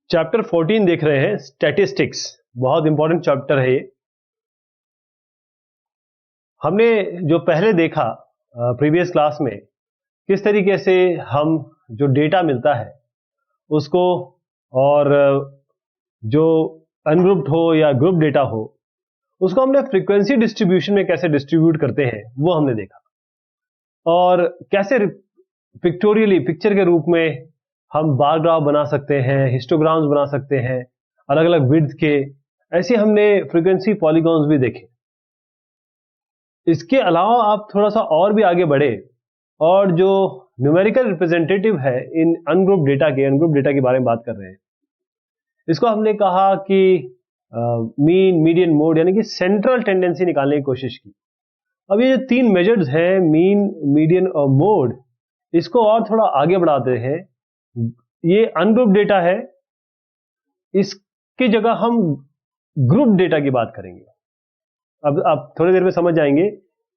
Chapter 14 देख रहे हैं, स्टैटिस्टिक्स। बहुत इंपॉर्टेंट चैप्टर है ये। हमने जो पहले देखा प्रीवियस क्लास में, किस तरीके से हम जो डेटा मिलता है उसको, और जो अनग्रुप्ड हो या ग्रुप डेटा हो, उसको हमने फ्रीक्वेंसी डिस्ट्रीब्यूशन में कैसे डिस्ट्रीब्यूट करते हैं वो हमने देखा, और कैसे पिक्टोरियली पिक्चर के रूप में हम बार ग्राफ बना सकते हैं, हिस्टोग्राम्स बना सकते हैं अलग अलग विड्थ के। ऐसे हमने फ्रीक्वेंसी पॉलीगॉन्स भी देखे। इसके अलावा आप थोड़ा सा और भी आगे बढ़े और जो न्यूमेरिकल रिप्रेजेंटेटिव है इन अनग्रुप डेटा के बारे में बात कर रहे हैं। इसको हमने कहा कि मीन, मीडियन, मोड, यानी कि सेंट्रल टेंडेंसी निकालने की कोशिश की। अब ये जो तीन मेजर्स हैं, मीन, मीडियन और मोड, इसको और थोड़ा आगे बढ़ाते हैं। ये अनग्रुप डेटा है, इसकी जगह हम ग्रुप डेटा की बात करेंगे। अब आप थोड़ी देर में समझ जाएंगे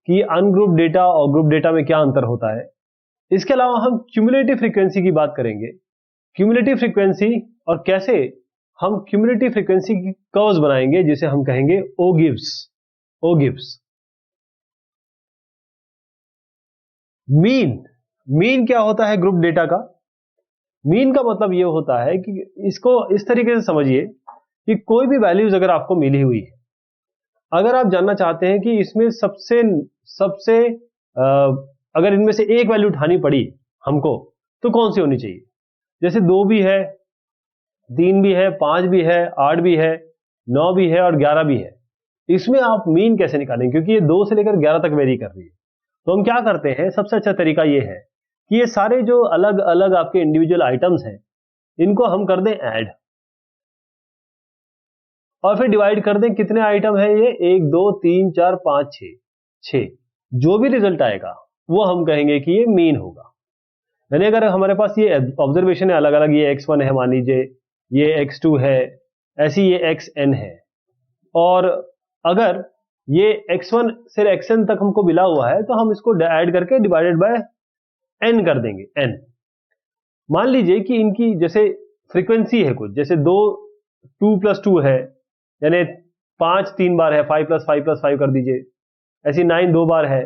कि अनग्रुप डेटा और ग्रुप डेटा में क्या अंतर होता है। इसके अलावा हम क्यूमुलेटिव फ्रीक्वेंसी की बात करेंगे। क्यूमुलेटिव फ्रीक्वेंसी, और कैसे हम क्यूमुलेटिव फ्रीक्वेंसी की कर्व्स बनाएंगे, जिसे हम कहेंगे ओ गिव्स। मीन क्या होता है ग्रुप डेटा का? मीन का मतलब यह होता है कि इसको इस तरीके से समझिए कि कोई भी वैल्यूज अगर आपको मिली हुई है, अगर आप जानना चाहते हैं कि इसमें सबसे अगर इनमें से एक वैल्यू उठानी पड़ी हमको, तो कौन सी होनी चाहिए? जैसे 2 भी है, 3 भी है, 5 भी है, 8 भी है, 9 भी है और 11 भी है। इसमें आप मीन कैसे निकालेंगे? क्योंकि ये 2 से लेकर 11 तक वेरी कर रही है। तो हम क्या करते हैं, सबसे अच्छा तरीका ये है कि ये सारे जो अलग अलग आपके इंडिविजुअल आइटम्स हैं, इनको हम कर दें ऐड, और फिर डिवाइड कर दें। कितने आइटम है ये? 1 2 3 4 5 6। जो भी रिजल्ट आएगा वो हम कहेंगे कि ये मीन होगा। यानी अगर हमारे पास ये ऑब्जर्वेशन है अलग अलग, ये x1 है मान लीजिए, ये x2 है, ऐसी ये xn है, और अगर ये x1 से xn तक हमको मिला हुआ है तो हम इसको ऐड करके डिवाइडेड बाय n कर देंगे, n। मान लीजिए कि इनकी जैसे फ्रीक्वेंसी है कुछ, जैसे 2 + 2 है, यानी 5 3 बार है, 5 + 5 + 5 कर दीजिए, ऐसी 9 2 बार है।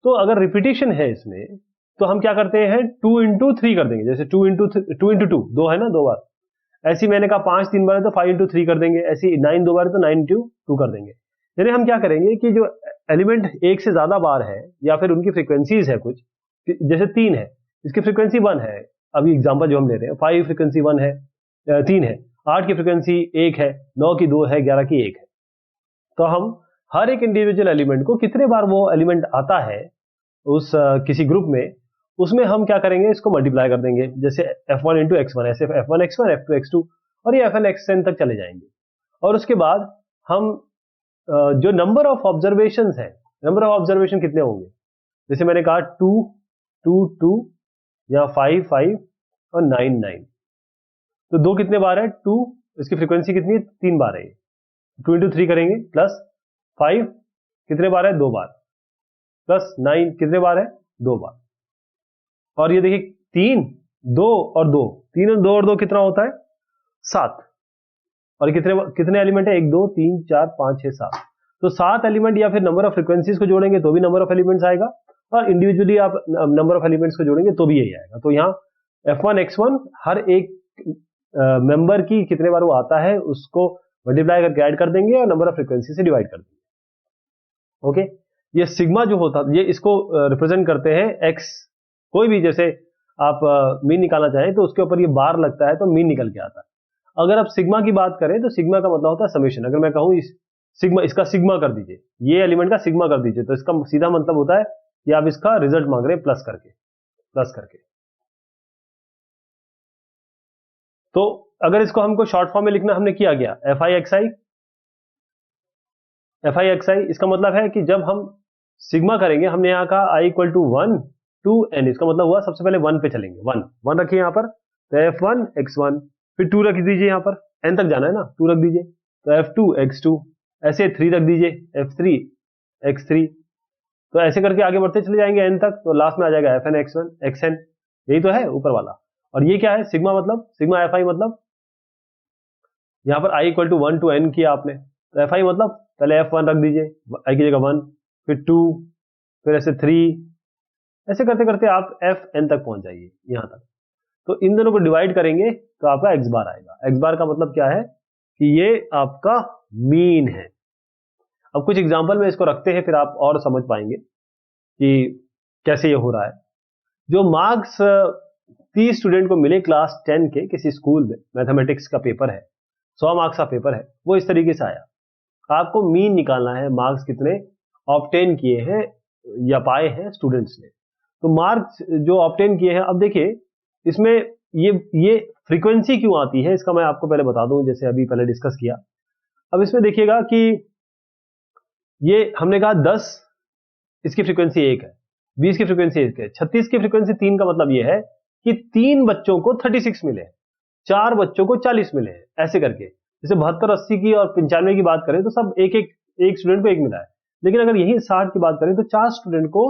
तो अगर रिपीटिशन है इसमें, तो हम क्या करते हैं, 2 × 3 कर देंगे। जैसे 2 × 2 2 है ना, 2 बार। ऐसी मैंने कहा 5 3 बार है तो 5 × 3 कर देंगे, ऐसी 9 2 बार है तो 9 × 2 कर देंगे। यानी हम क्या करेंगे कि जो एलिमेंट एक से ज्यादा बार है, या फिर उनकी फ्रीक्वेंसीज है कुछ, जैसे 3 है, इसकी फ्रीक्वेंसी 1 है। अभी एग्जांपल जो हम ले रहे हैं, 5 फ्रीक्वेंसी 1 है, 3 है, 8 की फ्रीक्वेंसी 1 है, 9 की 2 है, 11 की 1 है। तो हम हर एक इंडिविजुअल एलिमेंट को कितने बार वो एलिमेंट आता है उस किसी ग्रुप में, उसमें हम क्या करेंगे, इसको मल्टीप्लाई कर देंगे। जैसे f1 × x1, ऐसे f1 x1, f2 x2 और ये fn xn तक चले जाएंगे। और उसके बाद हम जो नंबर ऑफ ऑब्जर्वेशंस है, नंबर ऑफ ऑब्जर्वेशन कितने होंगे, जैसे मैंने कहा 2 2 2 या 5 5 और 9 9। तो 2 कितने बार है? 2, इसकी फ्रीक्वेंसी कितनी है? 3 बार है। 2 × 3 करेंगे, प्लस 5 कितने बार है? 2 बार, प्लस 9 कितने बार है? 2 बार। और ये देखिए 3 2 और 2, 3 और 2 और 2 कितना होता है? 7। और कितने एलिमेंट है? 1 2 3 4 5 6 7। तो 7 एलिमेंट, या फिर नंबर ऑफ फ्रीक्वेंसीज को जोड़ेंगे तो भी नंबर ऑफ एलिमेंट्स आएगा, और इंडिविजुअली आप नंबर ऑफ एलिमेंट्स को जोड़ेंगे तो भी यही आएगा। तो यहाँ f1 x1 हर एक मेंबर की कितने बार वो आता है उसको मल्टीप्लाई करके ऐड कर देंगे और नंबर ऑफ फ्रीक्वेंसी से डिवाइड कर देंगे। ओके, ये सिग्मा जो होता है, ये इसको रिप्रेजेंट करते हैं x। कोई भी, जैसे आप मीन निकालना चाहें तो उसके ऊपर ये बार लगता है तो मीन निकल के आता है। अगर आप सिग्मा की बात करें तो सिग्मा का मतलब होता है समेशन। अगर मैं कहूं इसका सिग्मा कर दीजिए, ये एलिमेंट का सिग्मा कर दीजिए, तो इसका सीधा मतलब होता है कि आप इसका रिजल्ट मांग रहे हैं प्लस करके। तो अगर इसको हमको शॉर्ट फॉर्म में लिखना, हमने किया गया fi xi। इसका मतलब है कि जब हम सिग्मा करेंगे, हमने यहाँ कहा i = 1 to n, इसका मतलब हुआ सबसे पहले 1 पे चलेंगे। 1 रखिए यहाँ पर, तो f1 x1, फिर 2 रख दीजिए, यहाँ पर n तक जाना है ना, 2 रख दीजिए, तो f2 x2, ऐसे 3 रख दीजिए, f3 x3। तो ऐसे करके आगे बढ़ते चले जाएंगे n तक, तो लास्ट में आ जाएगा fn x1 xn। यही तो है ऊपर वाला। और ये क्या है? सिग्मा मतलब, सिग्मा fi मतलब यहाँ पर i equal to 1 to n किया आपने, तो fi मतलब पहले f1 रख दीजिए, i की जगह 1, फिर 2, फिर ऐसे 3, ऐसे करते करते आप fn तक पहुंच जाइए यहाँ तक। तो इन दोनों को डिवाइड करेंगे तो आपका x बार आएगा। x बार का मतलब क्या है कि ये आपका मीन है। अब कुछ एग्जांपल में इसको रखते हैं, फिर आप और समझ पाएंगे कि कैसे ये हो रहा है। जो मार्क्स 30 स्टूडेंट को मिले क्लास 10 के किसी स्कूल में, मैथमेटिक्स का पेपर है, 100 मार्क्स का पेपर है, वो इस तरीके से आया। आपको मीन निकालना है, मार्क्स कितने ऑब्टेन किए हैं या पाए हैं स्टूडेंट्स ने। तो मार्क्स जो ऑब्टेन किए हैं, अब देखिए इसमें ये फ्रीक्वेंसी क्यों आती है, इसका मैं आपको पहले बता दूं, जैसे अभी पहले डिस्कस किया। अब इसमें देखिएगा कि ये हमने कहा 10, इसकी फ्रीक्वेंसी 1 है, 20 की फ्रीक्वेंसी 1 है, 36 की फ्रीक्वेंसी 3 का मतलब ये है कि 3 बच्चों को 36 मिले, 4 बच्चों को 40 मिले हैं, ऐसे करके। जैसे 72, 80 की और 95 की बात करें तो सब एक स्टूडेंट को 1 मिला है। लेकिन अगर यही 60 की बात करें तो 4 स्टूडेंट को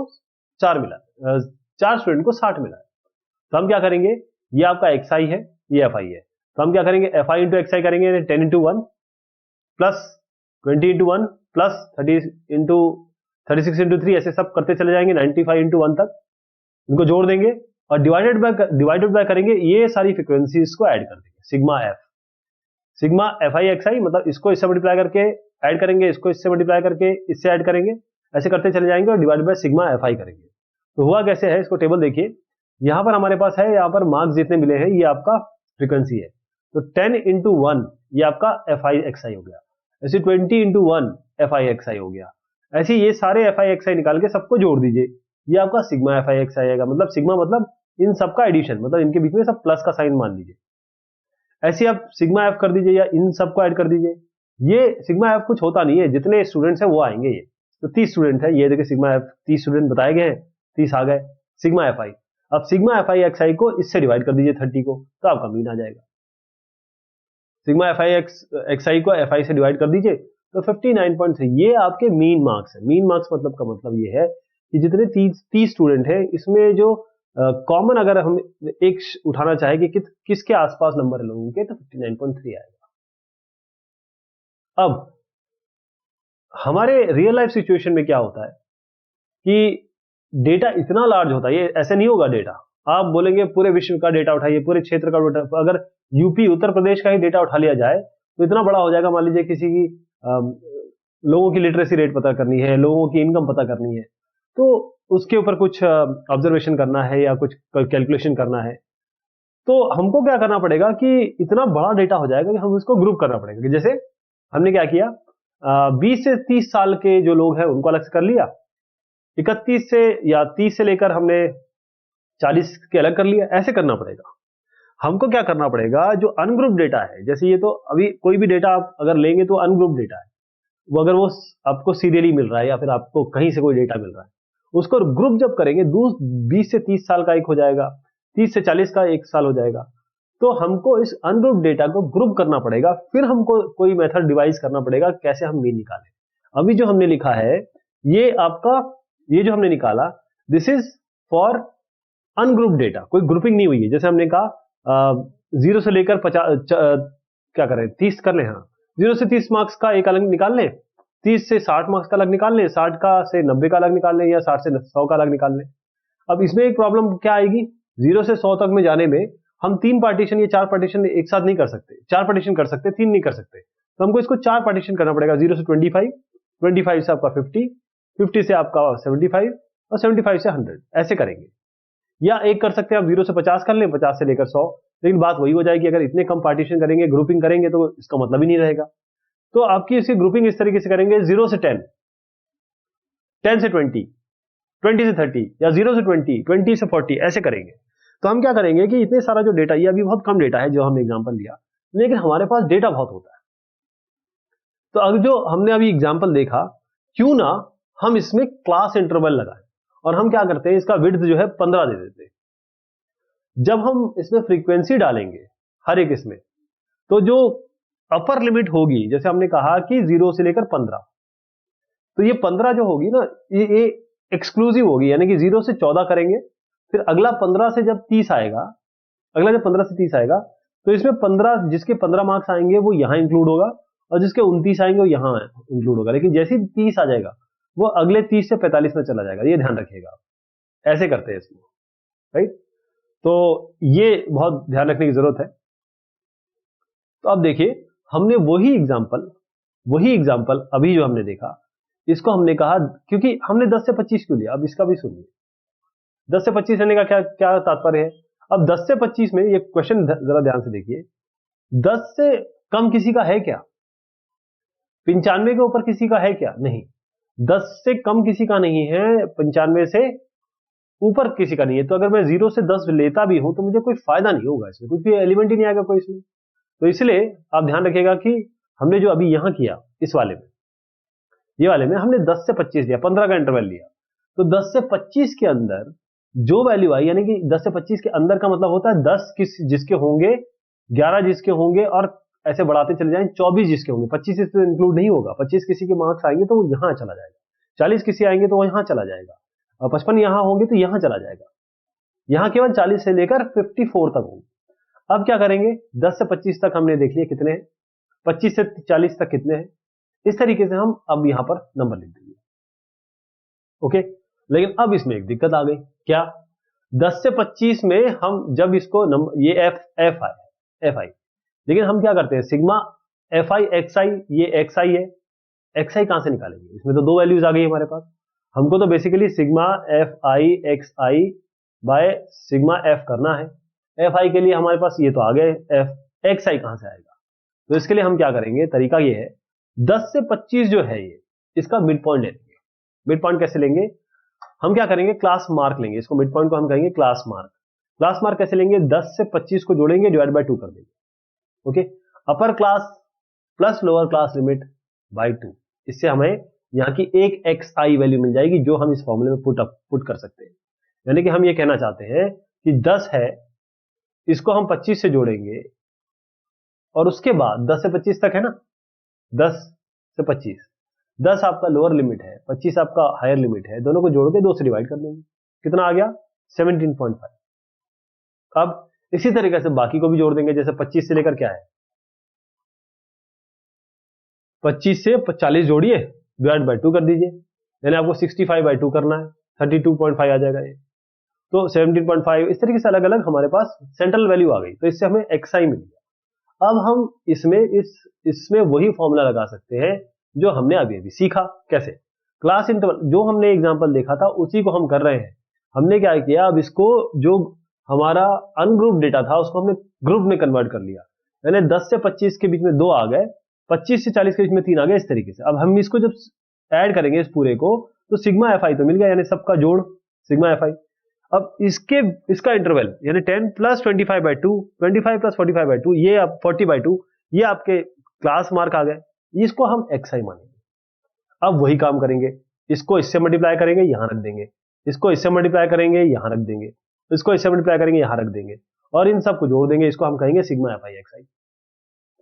4 मिला, 4 स्टूडेंट को 60 मिला है। तो हम क्या करेंगे, ये आपका xi है, ये fi है, तो हम क्या करेंगे, fi इंटू xi करेंगे, 10 into 1 plus 20 into 1 plus 30 into 36 into 3, ऐसे सब करते चले जाएंगे 95 इंटू 1 तक, इनको जोड़ देंगे और डिवाइडेड बाय करेंगे, ये सारी फ्रीक्वेंसीज को ऐड कर देंगे, सिग्मा fi xi, मतलब इसको इससे मल्टीप्लाई करके ऐड करेंगे, इसको इससे मल्टीप्लाई करके इससे ऐड करेंगे, ऐसे करते चले जाएंगे और डिवाइडेड बाय सिग्मा fi करेंगे। तो हुआ कैसे है, इसको टेबल देखिए, यहां पर हमारे पास है, यहां पर मार्क्स जितने मिले हैं ये आपका फ्रीक्वेंसी है, तो 10 इंटू 1 ये आपका fi xi हो गया, ऐसे 20 इंटू 1 fi xi हो गया, ऐसे ये सारे fi xi निकाल के सबको जोड़ दीजिए, ये आपका सिग्मा fi xi आएगा। मतलब सिग्मा मतलब इन सबका एडिशन, मतलब इनके बीच में सब प्लस का साइन मान लीजिए, ऐसे आप सिग्मा f कर दीजिए या इन सबको ऐड कर दीजिए। ये सिग्मा f कुछ होता नहीं है, जितने स्टूडेंट्स हैं वो आएंगे, ये तो 30 स्टूडेंट है, ये देखिए सिग्मा f 30 स्टूडेंट बताए गए हैं, 30 आ गए, सिग्मा fi। अब सिग्मा fi xi को इससे डिवाइड कर दीजिए 30 को, तो आपका मीन आ जाएगा। सिग्मा fi xi को fi से डिवाइड कर दीजिए तो 59.3, ये आपके मीन मार्क्स है। मीन मार्क्स मतलब का मतलब ये है कि जितने 30 स्टूडेंट हैं, इसमें जो कॉमन अगर हम एक उठाना चाहे कि किसके आसपास नंबर है लोगों के, तो 59.3 आएगा। अब हमारे रियल लाइफ सिचुएशन में क्या होता है कि डेटा इतना लार्ज होता है, ये ऐसे नहीं होगा डेटा, आप बोलेंगे पूरे विश्व का डेटा उठाइए, पूरे क्षेत्र का डेटा, अगर यूपी उत्तर प्रदेश का ही डेटा उठा लिया जाए तो इतना बड़ा हो जाएगा। मान लीजिए किसी की लोगों की लिटरेसी रेट पता करनी है, लोगों की इनकम पता करनी है, तो उसके ऊपर कुछ ऑब्जर्वेशन करना है या कुछ कैलकुलेशन करना है, तो हमको क्या करना पड़ेगा कि इतना बड़ा डेटा हो जाएगा कि हम उसको ग्रुप करना पड़ेगा। कि जैसे हमने क्या किया, 20 से 30 साल के जो लोग हैं उनको अलग से कर लिया, 31 से या 30 से लेकर हमने 40 के अलग कर लिया, ऐसे करना पड़ेगा। हमको क्या करना पड़ेगा, जो अनग्रुप डेटा है, जैसे ये तो अभी कोई भी डेटा आप अगर लेंगे तो अनग्रुप डेटा है, वो अगर वो आपको सीरियली मिल रहा है या फिर आपको कहीं से कोई डेटा मिल रहा है, उसको ग्रुप जब करेंगे 20 से 30 साल का एक हो जाएगा, 30 से 40 का 1 साल हो जाएगा, तो हमको इस अनग्रुप डेटा को ग्रुप करना पड़ेगा, फिर हमको कोई मेथड डिवाइस करना पड़ेगा कैसे हम मीन निकालें। अभी जो हमने लिखा है ये आपका, ये जो हमने निकाला, this is for ungroup data, कोई ग्रुपिंग नहीं हुई है। जैसे हमने कहा 0 से लेकर 50 क्या करें 30 कर लें, हाँ 0 से 30 मार्क्स का एक अलग निकाल लें, 30 से 60 मार्क्स का अलग निकाल लें, 60 का से 90 का अलग निकाल लें, या 60 से 100 का अलग निकाल लें। अब इसमें एक प्रॉब्लम क्या आएगी, 0 से 100 तक में जाने में हम 3 पार्टीशन या 4 पार्टीशन एक साथ नहीं कर सकते, 4 पार्टीशन कर सकते, 3 नहीं कर सकते, तो हमको इसको 4 पार्टीशन करना पड़ेगा। 0 से 25, 25 से आपका 50, 50 से आपका 75 और 75 से 100, ऐसे करेंगे। या एक कर सकते हैं आप 0 से 50 कर लें, 50 से लेकर 100, लेकिन बात वही हो जाएगी, अगर इतने कम पार्टीशन करेंगे, ग्रुपिंग करेंगे, तो इसका मतलब ही नहीं रहेगा। तो आपकी इसकी ग्रुपिंग इस तरीके से करेंगे, 0 से 10, 10 से 20, 20 से 30, या 0 से 20, 20 से 40, ऐसे करेंगे। तो हम क्या करेंगे कि इतने सारा जो डेटा, ये अभी बहुत कम डेटा है जो हमने एग्जाम्पल लिया, लेकिन हमारे पास डेटा बहुत होता है। तो अब जो हमने अभी एग्जाम्पल देखा, क्यों ना हम इसमें क्लास इंटरवल लगाएं, और हम क्या करते हैं, इसका विड्थ जो है 15 दे देते हैं। जब हम इसमें फ्रीक्वेंसी डालेंगे हर एक इसमें, तो जो अपर लिमिट होगी, जैसे हमने कहा कि 0 से लेकर 15, तो ये 15 जो होगी ना, ये एक्सक्लूसिव होगी, यानी कि 0 से 14 करेंगे, फिर अगला 15 से जब 30 आएगा, अगला जब 15 से 30 आएगा, तो इसमें 15, जिसके 15 मार्क्स आएंगे वो यहाँ इंक्लूड होगा, और जिसके 29 आएंगे वो यहाँ इंक्लूड होगा। लेकिन जैसे ही 30 आ जाएगा वो अगले 30 से 45 में चला जाएगा, ये ध्यान रखिएगा। ऐसे करते हैं इसमें, राइट। तो ये बहुत ध्यान रखने की जरूरत है। तो अब देखिए, हमने वही एग्जाम्पल अभी जो हमने देखा, इसको हमने कहा, क्योंकि हमने 10 से 25 क्यों लिया, अब इसका भी सुनिए। 10 से 25 लेने का क्या क्या तात्पर्य है। अब 10 से 25 में ये क्वेश्चन जरा ध्यान से देखिए, 10 से कम किसी का है क्या? 95 के ऊपर किसी का है क्या? नहीं। 10 से कम किसी का नहीं है, 95 से ऊपर किसी का नहीं है। तो अगर मैं 0 से 10 लेता भी हूं तो मुझे कोई फायदा नहीं होगा इसमें, कुछ भी एलिमेंट ही नहीं आएगा कोई इसमें। तो इसलिए आप ध्यान रखिएगा कि हमने जो अभी यहां किया, इस वाले में, ये वाले में हमने 10 से 25 लिया, 15 का इंटरवल लिया। तो 10 से 25 के अंदर जो वैल्यू आई, यानी कि 10 से 25 के अंदर का मतलब होता है 10 जिसके होंगे, 11 जिसके होंगे, और ऐसे बढ़ाते चले जाएं 24 जिसके होंगे। 25 इसमें इंक्लूड नहीं होगा। 25 किसी के मार्क्स आएंगे तो वो यहां चला जाएगा, 40 किसी आएंगे तो वो यहां चला जाएगा, और 55 यहां होंगे तो यहां चला जाएगा। यहां केवल 40 से लेकर 54 तक होंगे। अब क्या करेंगे, 10 से 25 तक हमने देख लिया कितने हैं, 25 से 40 तक कितने हैं, इस तरीके से हम अब यहां पर नंबर लिख देंगे। ओके, लेकिन अब इसमें एक दिक्कत आ गई। क्या? 10 से 25 में हम जब इसको नंबर, ये एफ आई, लेकिन हम क्या करते हैं, सिग्मा एफ आई एक्स आई, ये एक्स आई है, एक्स आई कहां से निकालेंगे, इसमें तो दो वैल्यूज आ गई हमारे पास। हमको तो basically sigma f I x I by sigma F करना है। एफ आई के लिए हमारे पास ये तो आ गए, एफ एक्स आई कहां से आएगा। तो इसके लिए हम क्या करेंगे, तरीका ये है, 10 से 25 जो है ये, इसका मिड पॉइंट ले लेंगे। मिड पॉइंट कैसे लेंगे, हम क्या करेंगे, क्लास मार्क लेंगे। इसको मिड पॉइंट को हम कहेंगे क्लास मार्क। क्लास मार्क कैसे लेंगे, 10 से 25 को जोड़ेंगे, डिवाइड बाय 2 कर देंगे। Okay, upper class plus lower class limit by 2, इससे हमें यहाँ की एक एक्स आई वैल्यू मिल जाएगी, जो हम इस फॉर्मूले में पुट कर सकते हैं। यानी कि हम ये कहना चाहते हैं कि 10 है, इसको हम 25 से जोड़ेंगे, और उसके बाद 10 से 25 तक है ना, 10 से 25, 10 आपका लोअर लिमिट है, 25 आपका हायर लिमिट है, दोनों को जोड़ के 2 से डिवाइड कर देंगे। कितना आ गया, 17.5। अब इसी तरीके से बाकी को भी जोड़ देंगे, जैसे 25 से लेकर क्या है, 25 से 40 जोड़िए, डिवाइड बाय 2 कर दीजिए, यानी आपको 65/2 करना है, 32.5 आ जाएगा ये। तो 17.5, इस तरीके से अलग अलग हमारे पास सेंट्रल वैल्यू आ गई। तो इससे हमें एक्स आई मिल गया। अब हम इसमें वही फॉर्मूला लगा सकते हैं जो हमने अभी अभी सीखा। कैसे, क्लास इंटरवल, जो हमने एग्जांपल देखा था उसी को हम कर रहे हैं। हमने क्या किया, अब इसको जो हमारा अनग्रुप डेटा था उसको हमने ग्रुप में कन्वर्ट कर लिया, यानी 10 से 25 के बीच में 2 आ गए, 25 से 40 के बीच में 3 आ गए। इस तरीके से अब हम इसको जब ऐड करेंगे इस पूरे को, तो सिग्मा एफ आई तो मिल गया, यानी सबका जोड़ सिग्मा एफ आई। अब इसका इंटरवल यानी 10 प्लस 25/2, 25 प्लस 45/2, ये आप 40/2, ये आपके क्लास मार्क आ गए, इसको हम एक्स आई मानेंगे। अब वही काम करेंगे, इसको इससे मल्टीप्लाई करेंगे, यहां रख देंगे, इसको इससे मल्टीप्लाई करेंगे, यहां रख देंगे, इसको इससे मल्टीप्लाई करेंगे, यहां रख देंगे, और इन सबको जोड़ देंगे। इसको हम कहेंगे सिग्मा एफ आई एक्स आई।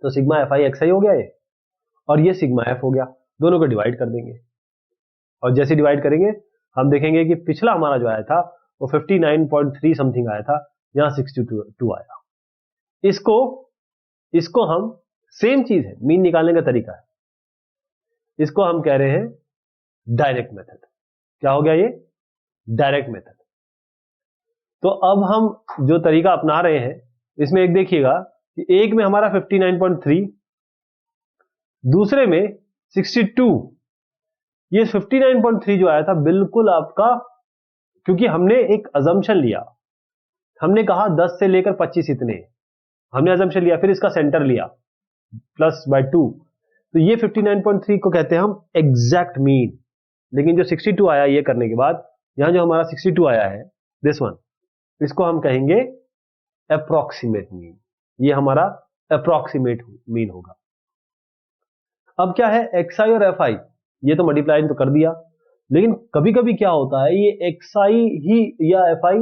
तो सिग्मा एफ आई एक्स आई हो गया ये, और ये सिग्मा एफ हो गया। दोनों को डिवाइड कर देंगे, और जैसे डिवाइड करेंगे हम देखेंगे कि पिछला हमारा जो आया था वो 59.3 समथिंग आया था, यहां 62 आया। इसको हम, सेम चीज है, मीन निकालने का तरीका है, इसको हम कह रहे हैं डायरेक्ट मेथड। क्या हो गया ये, डायरेक्ट मेथड। तो अब हम जो तरीका अपना रहे हैं, इसमें एक देखिएगा कि एक में हमारा 59.3, दूसरे में 62। ये 59.3 जो आया था बिल्कुल आपका, क्योंकि हमने एक अजम्पशन लिया, हमने कहा 10 से लेकर 25 इतने, हमने अजम्पशन लिया, फिर इसका सेंटर लिया प्लस बाय 2, तो ये 59.3 को कहते हैं हम एग्जैक्ट मीन। लेकिन जो 62 आया ये करने के बाद, यहां जो हमारा 62 आया है, दिस वन, इसको हम कहेंगे अप्रोक्सीमेट मीन। ये हमारा अप्रोक्सीमेट मीन होगा। अब क्या है, एक्स आई और एफ आई, ये तो मल्टीप्लाई तो कर दिया, लेकिन कभी कभी क्या होता है, ये एक्स आई ही या एफ आई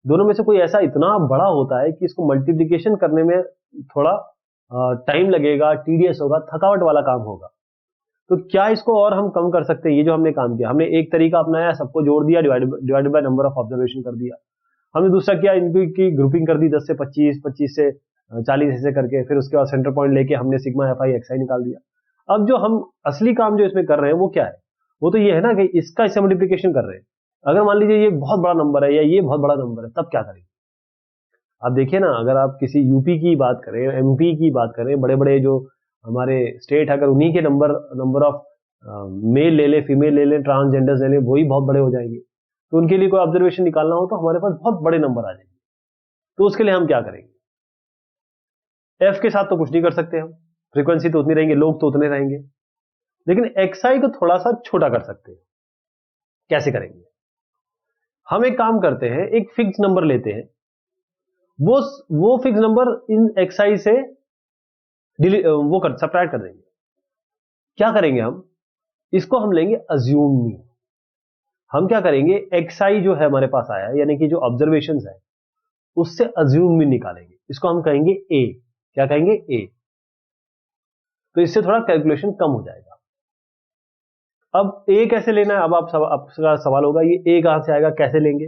दोनों में से कोई ऐसा इतना बड़ा होता है कि इसको मल्टीप्लिकेशन करने में थोड़ा टाइम लगेगा, टीडियस होगा, थकावट वाला काम होगा। तो क्या इसको और हम कम कर सकते हैं। ये जो हमने काम किया, हमने एक तरीका अपनाया, सबको जोड़ दिया, divided by number of observation कर दिया। हमने दूसरा किया, इनकी ग्रुपिंग कर दी, 10 से 25, 25 से 40 ऐसे करके, फिर उसके बाद सेंटर पॉइंट लेके हमने सिग्मा एफ आई एक्स आई निकाल दिया। अब जो हम असली काम जो इसमें कर रहे हैं वो क्या है, वो तो ये है ना कि इसका इससे मल्टीप्लिकेशन कर रहे हैं। अगर मान लीजिए ये बहुत बड़ा नंबर है या ये बहुत बड़ा नंबर है, तब क्या करेंगे? आप देखिए ना, अगर आप किसी यूपी की बात करें, एमपी की बात करें, बड़े बड़े जो हमारे स्टेट है, अगर उन्हीं के नंबर ऑफ मेल ले लें, फीमेल ले लें, ट्रांसजेंडर्स ले लें, वही बहुत बड़े हो जाएंगे। तो उनके लिए कोई ऑब्जर्वेशन निकालना हो तो हमारे पास बहुत बड़े नंबर आ जाएंगे। तो उसके लिए हम क्या करेंगे? एफ के साथ तो कुछ नहीं कर सकते हम, फ्रीक्वेंसी तो उतनी रहेंगे, लोग तो उतने रहेंगे, लेकिन एक्सआई को थोड़ा सा छोटा कर सकते हैं। कैसे करेंगे? हम एक काम करते हैं, एक फिक्स नंबर लेते हैं, वो फिक्स नंबर इन एक्सआई से सब्ट्रैक्ट कर देंगे। क्या करेंगे हम? इसको हम लेंगे अज्यूम मीन। हम क्या करेंगे, एक्सआई जो है हमारे पास आया है, यानी कि जो ऑब्जर्वेशन है, उससे अज्यूम मीन निकालेंगे। इसको हम कहेंगे ए। क्या कहेंगे? ए। तो इससे थोड़ा कैलकुलेशन कम हो जाएगा। अब ए कैसे लेना है? अब आपका सवाल होगा, ये ए कहां से आएगा, कैसे लेंगे?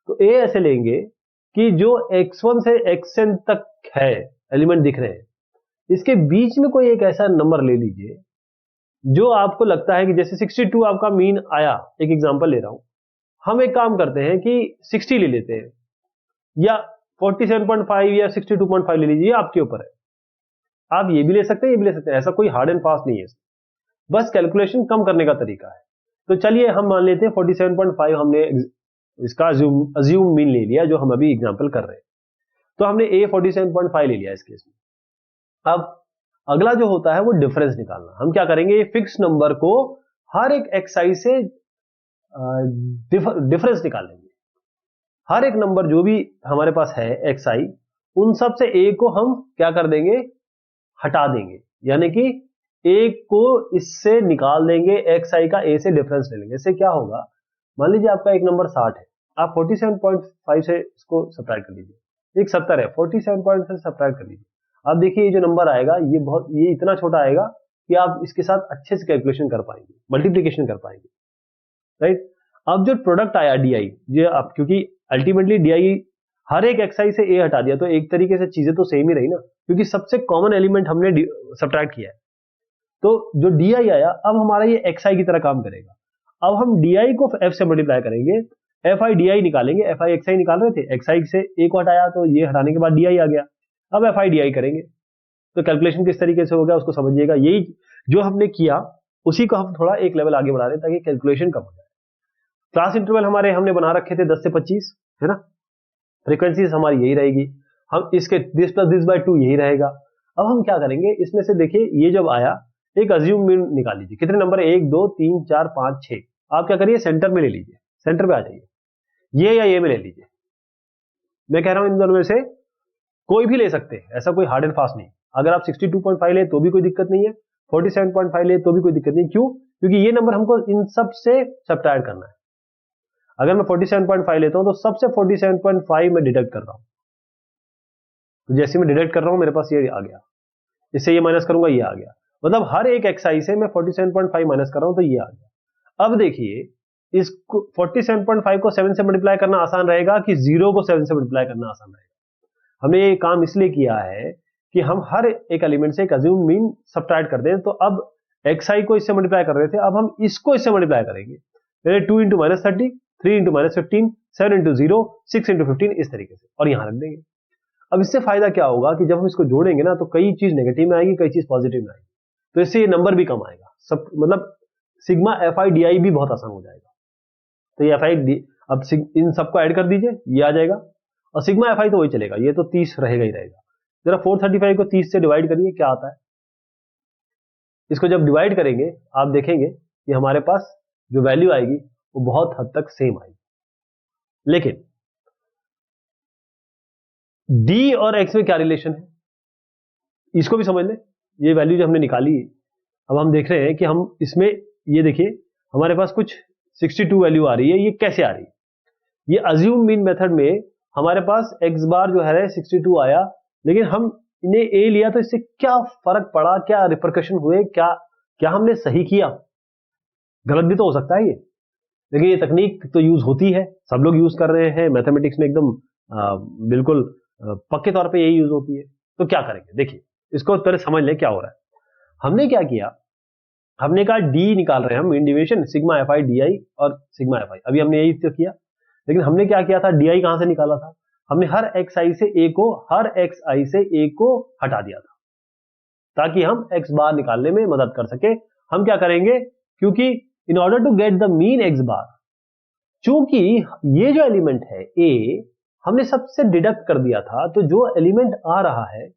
तो ए ऐसे लेंगे कि जो x1 से xn तक है एलिमेंट दिख रहे हैं, इसके बीच में कोई एक ऐसा नंबर ले लीजिए जो आपको लगता है कि जैसे 62 आपका मीन आया, एक एग्जांपल ले रहा हूं। हम एक काम करते हैं कि 60 ले लेते हैं, या 47.5 या 62.5 ले लीजिए, आपके ऊपर है। आप ये भी ले सकते हैं, ये भी ले सकते हैं, ऐसा कोई हार्ड एंड फास्ट नहीं है, बस कैलकुलेशन कम करने का तरीका है। तो चलिए हम मान लेते हैं 47.5 हमने इसका अज्यूम मीन ले लिया, जो हम अभी एग्जांपल कर रहे हैं। तो हमने ए 47.5 ले लिया इस केस में। अब अगला जो होता है वो डिफरेंस निकालना। हम क्या करेंगे, ये फिक्स नंबर को हर एक एक्सआई से डिफरेंस निकालेंगे। हर एक नंबर जो भी हमारे पास है एक्सआई, उन सब से ए को हम क्या कर देंगे, हटा देंगे, यानी कि एक को इससे निकाल देंगे, एक्सआई का ए से डिफरेंस ले लेंगे। इससे क्या होगा, मान लीजिए आपका एक नंबर 60 है, आप 47.5 से इसको सब्ट्रैक्ट कर लीजिए। एक 70 है, 47 से सब्ट्रैक्ट कर लीजिए। आप देखिए ये जो नंबर आएगा, ये इतना छोटा आएगा कि आप इसके साथ अच्छे से कैलकुलेशन कर पाएंगे, मल्टीप्लिकेशन कर पाएंगे, राइट। अब जो प्रोडक्ट आया डीआई, ये आप क्योंकि अल्टीमेटली डीआई हर एक एक्सआई से ए हटा दिया, तो एक तरीके से चीजें तो सेम ही रही ना, क्योंकि सबसे कॉमन एलिमेंट हमने सब्ट्रैक्ट किया है। तो जो डी आई आया, अब हमारा ये एक्स आई की तरह काम करेगा। अब हम डी आई को एफ से मल्टीप्लाई करेंगे, एफ आई डी आई निकालेंगे। एफ आई एक्स आई निकाल रहे थे, एक्स आई से ए को हटाया तो ये हटाने के बाद डी आई आ गया। अब एफ आई डी आई करेंगे, तो कैलकुलेशन किस तरीके से हो गया उसको समझिएगा। यही जो हमने किया उसी को हम थोड़ा एक लेवल आगे बढ़ा रहे हैं ताकि कैलकुलेशन कम हो जाए। क्लास इंटरवल हमने बना रखे थे 10 से 25, है ना। फ्रीक्वेंसीज हमारी यही रहेगी, हम इसके दिस प्लस दिस बाय 2 यही रहेगा। अब हम क्या करेंगे, इसमें से देखिए ये जब आया, एक अज्यूम मीन निकाल लीजिए। कितने नंबर है, 1 2 3 4 5 6। आप क्या करिए, सेंटर में ले लीजिए, सेंटर पे आ जाइए, ये या ये में ले लीजिए। मैं कह रहा हूं इन दोनों में से कोई भी ले सकते हैं, ऐसा कोई हार्ड एंड फास्ट नहीं। अगर आप 62.5 ले तो भी कोई दिक्कत नहीं है, 47.5 ले तो भी कोई दिक्कत नहीं। क्यों? क्योंकि ये नंबर हमको इन सब से सब्ट्रैक्ट करना है। अगर मैं 47.5 लेता हूं तो सबसे 47.5 में डिडक्ट कर रहा हूं। तो जैसे मैं डिडक्ट कर रहा हूं, मेरे पास ये आ गया, इससे ये माइनस करूंगा, ये आ गया। मतलब हर एक एक्सआई से मैं 47.5 माइनस कर रहा हूं, तो ये आ गया। अब देखिए, इसको 47.5 को 7 से मल्टीप्लाई करना आसान रहेगा कि 0 को 7 से मल्टीप्लाई करना आसान रहेगा। हमने ये काम इसलिए किया है कि हम हर एक एलिमेंट से एक अज्यूम मीन सब्ट्रैक्ट कर दें। तो अब एक्सआई को इससे मल्टीप्लाई कर रहे थे, अब हम इसको इससे मल्टीप्लाई करेंगे। पहले 2 into minus 30, 3 into minus 15, 7 into 0, 6 into 15, इस तरीके से, और यहां रख देंगे। अब इससे फायदा क्या होगा कि जब हम इसको जोड़ेंगे ना, तो कई चीज नेगेटिव में आएगी, कई चीज पॉजिटिव में आएगी, तो इससे ये नंबर भी कम आएगा। सब मतलब सिग्मा एफ आई डी आई भी बहुत आसान हो जाएगा। तो ये एफ आई, अब इन सबको ऐड कर दीजिए, ये आ जाएगा। और सिग्मा एफ आई तो वही चलेगा, ये तो 30 रहेगा ही रहेगा। जरा 435 को 30 से डिवाइड करिए, क्या आता है। इसको जब डिवाइड करेंगे, आप देखेंगे कि हमारे पास जो वैल्यू आएगी वो बहुत हद तक सेम आएगी। लेकिन डी और एक्स में क्या रिलेशन है, इसको भी समझ लें। ये वैल्यू जो हमने निकाली, अब हम देख रहे हैं कि हम इसमें, ये देखिए हमारे पास कुछ 62 वैल्यू आ रही है। ये कैसे आ रही है? ये अज्यूम मीन मेथड में हमारे पास एक्स बार जो है 62 आया, लेकिन हम इन्हें ए लिया, तो इससे क्या फर्क पड़ा, क्या रिपरकशन हुए, क्या हमने सही किया? गलत भी तो हो सकता है ये, लेकिन ये तकनीक तो यूज होती है, सब लोग यूज कर रहे हैं मैथमेटिक्स में, एकदम बिल्कुल पक्के तौर पे यही यूज होती है। तो क्या करेंगे, देखिए इसको पहले समझ लें क्या हो रहा है। हमने क्या किया, हमने कहा डी निकाल रहे हैं हम, mean deviation sigma f i d आई और सिग्मा एफ आई, अभी हमने यही तो किया। लेकिन हमने क्या किया था, डी आई कहां से निकाला था, हमने हर एक्स आई से ए को हटा दिया था ताकि हम एक्स बार निकालने में मदद कर सके। हम क्या करेंगे, क्योंकि in order to get the mean x bar, चूंकि ये जो एलिमेंट है ए हमने सबसे डिडक्ट कर दिया था, तो जो एलिमेंट आ रहा है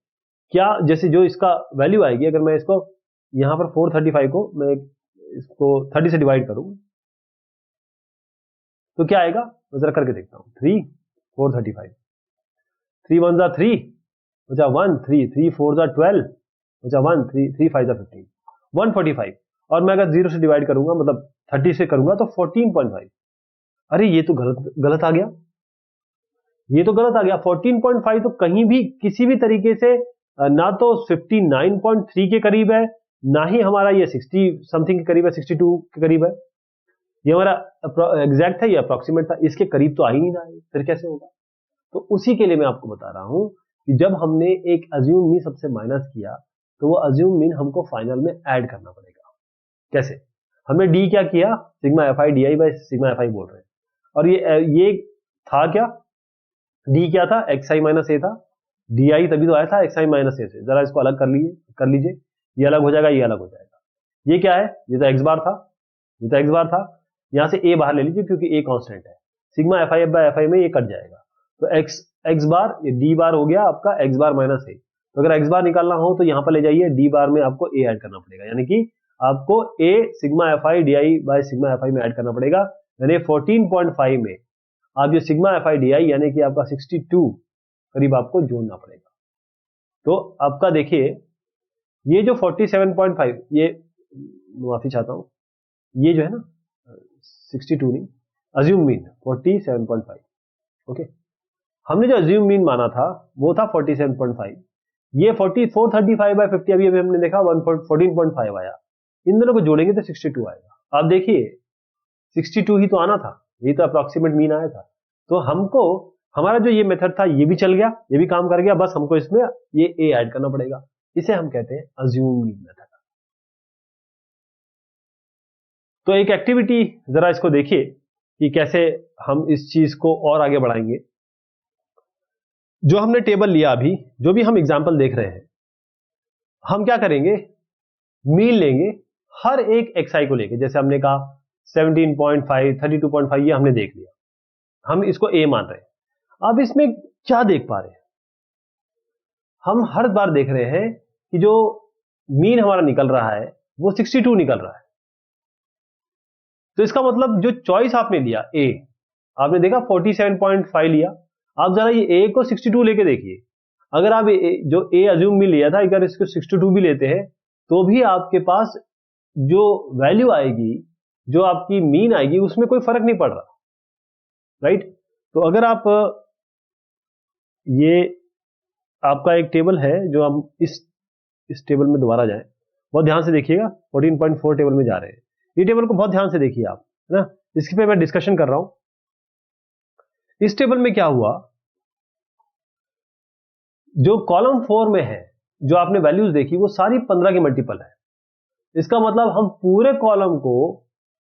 क्या, जैसे जो इसका वैल्यू आएगी, अगर मैं इसको यहां पर 435 को मैं इसको 30 से डिवाइड करूं तो क्या आएगा, मैं जरा करके देखता हूं। 3 435, 3 1 जा 3 बचा 1, 3 3 4 जा 12 बचा 1, 3 3 5 जा 15, 145। और मैं अगर 0 से डिवाइड करूंगा, मतलब 30 से करूंगा तो 14.5। अरे ये तो गलत आ गया, ये तो गलत आ गया। 14.5 तो कहीं भी किसी भी तरीके से ना तो 59.3 के करीब है, ना ही हमारा ये 60 समथिंग के करीब है, 62 के करीब है। ये हमारा एग्जैक्ट था, ये अप्रोक्सीमेट था, इसके करीब तो आ ही नहीं रहा है, फिर कैसे होगा। तो उसी के लिए मैं आपको बता रहा हूं कि जब हमने एक अज्यूम मीन सबसे माइनस किया तो वो अज्यूम मीन हमको फाइनल में ऐड करना पड़ेगा। कैसे, हमने डी क्या किया, sigma f i d I by sigma f आई बोल रहे हैं, और ये था क्या, डी क्या था, एक्स आई माइनस ए था, डी आई तभी तो आया था एक्स आई माइनस ए से। जरा इसको अलग कर लीजिए, ये अलग हो जाएगा, ये अलग हो जाएगा। ये क्या है, ये तो एक्स बार था, ये तो एक्स बार था। यहां से ए बाहर ले लीजिए क्योंकि ए कांस्टेंट है, sigma f i by f i में ये कट जाएगा, तो एक्स बार, ये डी बार हो गया आपका एक्स बार माइनस ए। तो अगर एक्स बार निकालना हो तो यहां पर ले जाइए, डी बार में आपको ए ऐड करना पड़ेगा, यानी कि आपको a sigma f i d i by sigma f i में ऐड करना पड़ेगा। यानी 14.5 में आप ये sigma f i d i यानी कि आपका 62 करीब आपको जोड़ना पड़ेगा। तो आपका देखिए ये जो 47.5, ये माफी चाहता हूं, ये जो है ना 62 नहीं, अज्यूम मीन 47.5। ओके, हमने जो अज्यूम मीन माना था वो था 47.5, ये 435 बाय 50 अभी हमने देखा 14.5 आया, इन दोनों को जोड़ेंगे तो 62 आएगा। आप देखिए 62 ही तो आना था, ये तो अप्रोक्सीमेट मीन आया था। तो हमको हमारा जो ये मेथड था ये भी चल गया, ये भी काम कर गया, बस हमको इसमें ये ए ऐड करना पड़ेगा। इसे हम कहते हैं अज्यूम मीन मेथड। तो एक एक्टिविटी जरा इसको देखिए कि कैसे हम इस चीज को और आगे बढ़ाएंगे। जो हमने टेबल लिया अभी, जो भी हम एग्जाम्पल देख रहे हैं, हम क्या करेंगे, मीन लेंगे हर एक एक्सआई को लेके, जैसे हमने कहा 17.5 32.5 ये हमने देख लिया, हम इसको ए मान रहे हैं। अब इसमें क्या देख पा रहे हैं, हम हर बार देख रहे हैं कि जो मीन हमारा निकल रहा है वो 62 निकल रहा है। तो इसका मतलब जो चॉइस आपने लिया ए, आपने देखा 47.5 लिया, आप जरा ये ए को 62 लेके देखिए। अगर आप जो ए अज्यूम मीन लिया था, अगर इसको 62 भी लेते हैं तो भी आपके पास जो वैल्यू आएगी, जो आपकी मीन आएगी, उसमें कोई फर्क नहीं पड़ रहा, राइट। तो अगर आप ये आपका एक टेबल है, जो हम इस टेबल में दोबारा जाएं, बहुत ध्यान से देखिएगा, 14.4 टेबल में जा रहे हैं। ये टेबल को बहुत ध्यान से देखिए आप, है ना, इसके पे मैं डिस्कशन कर रहा हूं। इस टेबल में क्या हुआ, जो कॉलम 4 में है, जो आपने वैल्यूज देखी वो सारी 15 की मल्टीपल है। इसका मतलब हम पूरे कॉलम को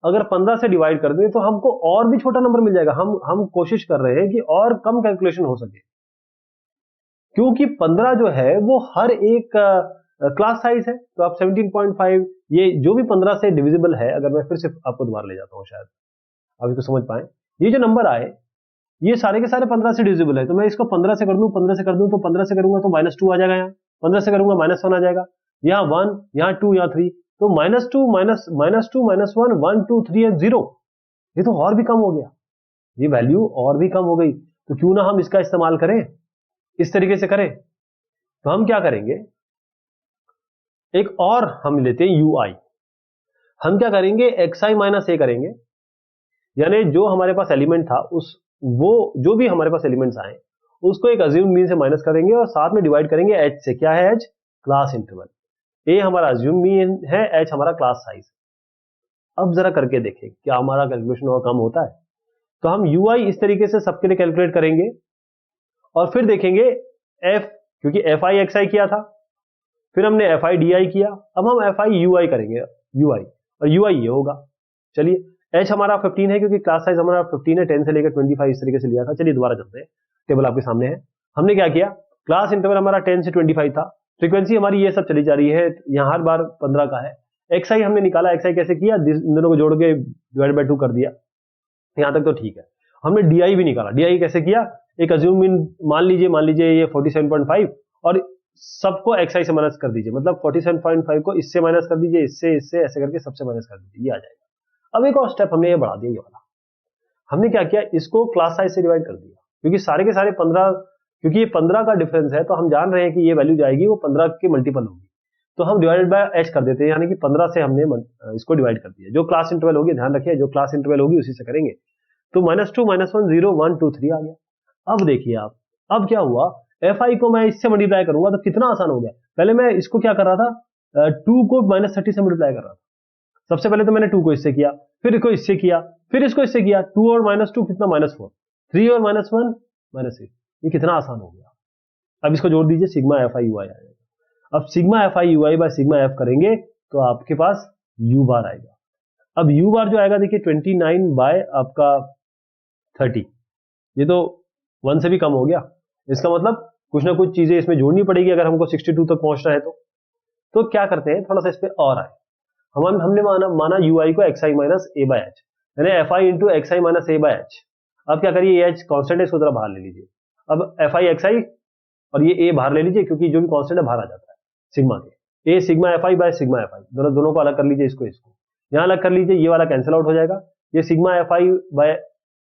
अगर 15 से डिवाइड कर दें तो हमको और भी छोटा नंबर मिल जाएगा। हम कोशिश कर रहे हैं कि और कम कैलकुलेशन हो सके, क्योंकि 15 जो है वो हर एक क्लास साइज है। तो आप 17.5 ये जो भी 15 से डिविजिबल है, अगर मैं फिर से आपको दोबारा ले जाता हूं, शायद आप इसको समझ पाए, ये जो नंबर आए ये सारे के सारे 15 से डिविजिबल है। तो मैं इसको 15 से कर दूं, 15 से कर दूं, तो 15 से करूंगा तो -2 आ जाएगा, यहाँ 15 से करूंगा -1 आ जाएगा, यहाँ 1, यहाँ 2, यहाँ 3, तो -2 -2 -1 1 2 3 और 0, ये तो और भी कम हो गया, ये वैल्यू और भी कम हो गई। तो क्यों ना हम इसका इस्तेमाल करें, इस तरीके से करें। तो हम क्या करेंगे, एक और हम लेते हैं ui, हम क्या करेंगे xi माइनस ए करेंगे, यानी जो हमारे पास एलिमेंट था वो जो भी हमारे पास एलिमेंट्स आए उसको एक अज्यूम मीन से माइनस करेंगे और साथ में डिवाइड करेंगे h से। क्या है h, क्लास इंटरवल। a हमारा अज्यूम मीन है, h हमारा क्लास साइज। अब जरा करके देखें क्या हमारा कैलकुलेशन और कम होता है। तो हम ui इस तरीके से सबके लिए कैलकुलेट करेंगे और फिर देखेंगे f, क्योंकि एफ आई एक्स आई किया था, फिर हमने एफ आई डी आई किया, अब हम एफ आई यू आई करेंगे, यू आई, और यू आई ये होगा। चलिए एच हमारा 15 है क्योंकि क्लास साइज हमारा 15 है, 10 से लेकर 25 इस तरीके से लिया था। चलिए दोबारा चलते हैं, टेबल आपके सामने है। हमने क्या किया, क्लास इंटरवल हमारा 10 से 25 था, फ्रीक्वेंसी हमारी ये सब चली जा रही है, यहाँ हर बार 15 का है। एक्स आई हमने निकाला, एक्स आई कैसे किया, इन दोनों को जोड़ के डिवाइड बाय 2 कर दिया, यहां तक तो ठीक है। हमने डी आई भी निकाला, डी आई कैसे किया, एक अज्यूम इन मान लीजिए ये 47.5 और सबको एक्स आई से माइनस कर दीजिए, मतलब 47.5 को इससे माइनस कर दीजिए, इससे ऐसे करके सबसे माइनस कर दीजिए, ये आ जाएगा। अब एक और स्टेप हमने ये बढ़ा दिया, ये वाला हमने क्या किया, इसको क्लास साइज से डिवाइड कर दिया, क्योंकि सारे के सारे 15, क्योंकि ये 15 का डिफरेंस है तो हम जान रहे हैं कि ये वैल्यू जाएगी वो 15 के मल्टीपल होगी, तो हम डिवाइडेड बाय एच कर देते हैं, यानी कि 15 से हमने इसको डिवाइड कर दिया। जो क्लास इंटरवल होगी, ध्यान रखिए जो क्लास इंटरवल होगी उसी से करेंगे, तो -2 -1 0 1 2 3 आ गया। अब देखिए आप, अब क्या हुआ, एफ आई को मैं इससे मल्टीप्लाई करूंगा तो कितना आसान हो गया। पहले मैं इसको क्या कर रहा था, 2 को -30 से मल्टीप्लाई कर रहा था। सबसे पहले तो मैंने 2 को इससे किया, फिर इसको इससे किया, फिर इसको इससे किया, 2 और -2 कितना, -4, 3 और -1 -8, ये कितना आसान हो गया। अब इसको जोड़ दीजिए, सिग्मा एफ आई यू आई आएगा। अब sigma f i u i by sigma F करेंगे तो आपके पास यू बार आएगा। अब यू बार जो आएगा देखिए 29 बाय आपका 30, ये तो 1 से भी कम हो गया, इसका मतलब कुछ ना कुछ चीजें इसमें जोड़नी पड़ेगी अगर हमको 62 तक पहुंचना है तो क्या करते हैं, थोड़ा सा इस पे और आए, हमने माना यू आई को x i minus a by h, यानी f i into x i minus a by h. अब क्या करिए, एच कॉन्स्टेंट है, इसको जरा बाहर ले लीजिए। अब एफ आई एक्स आई और ये ए बाहर ले लीजिए, क्योंकि जो भी कॉन्स्टेंट है बाहर आ जाता है सिग्मा के। A sigma f i by sigma f i, दोनों को अलग कर लीजिए, इसको यहाँ अलग कर लीजिए, ये वाला कैंसिल आउट हो जाएगा। ये sigma f i by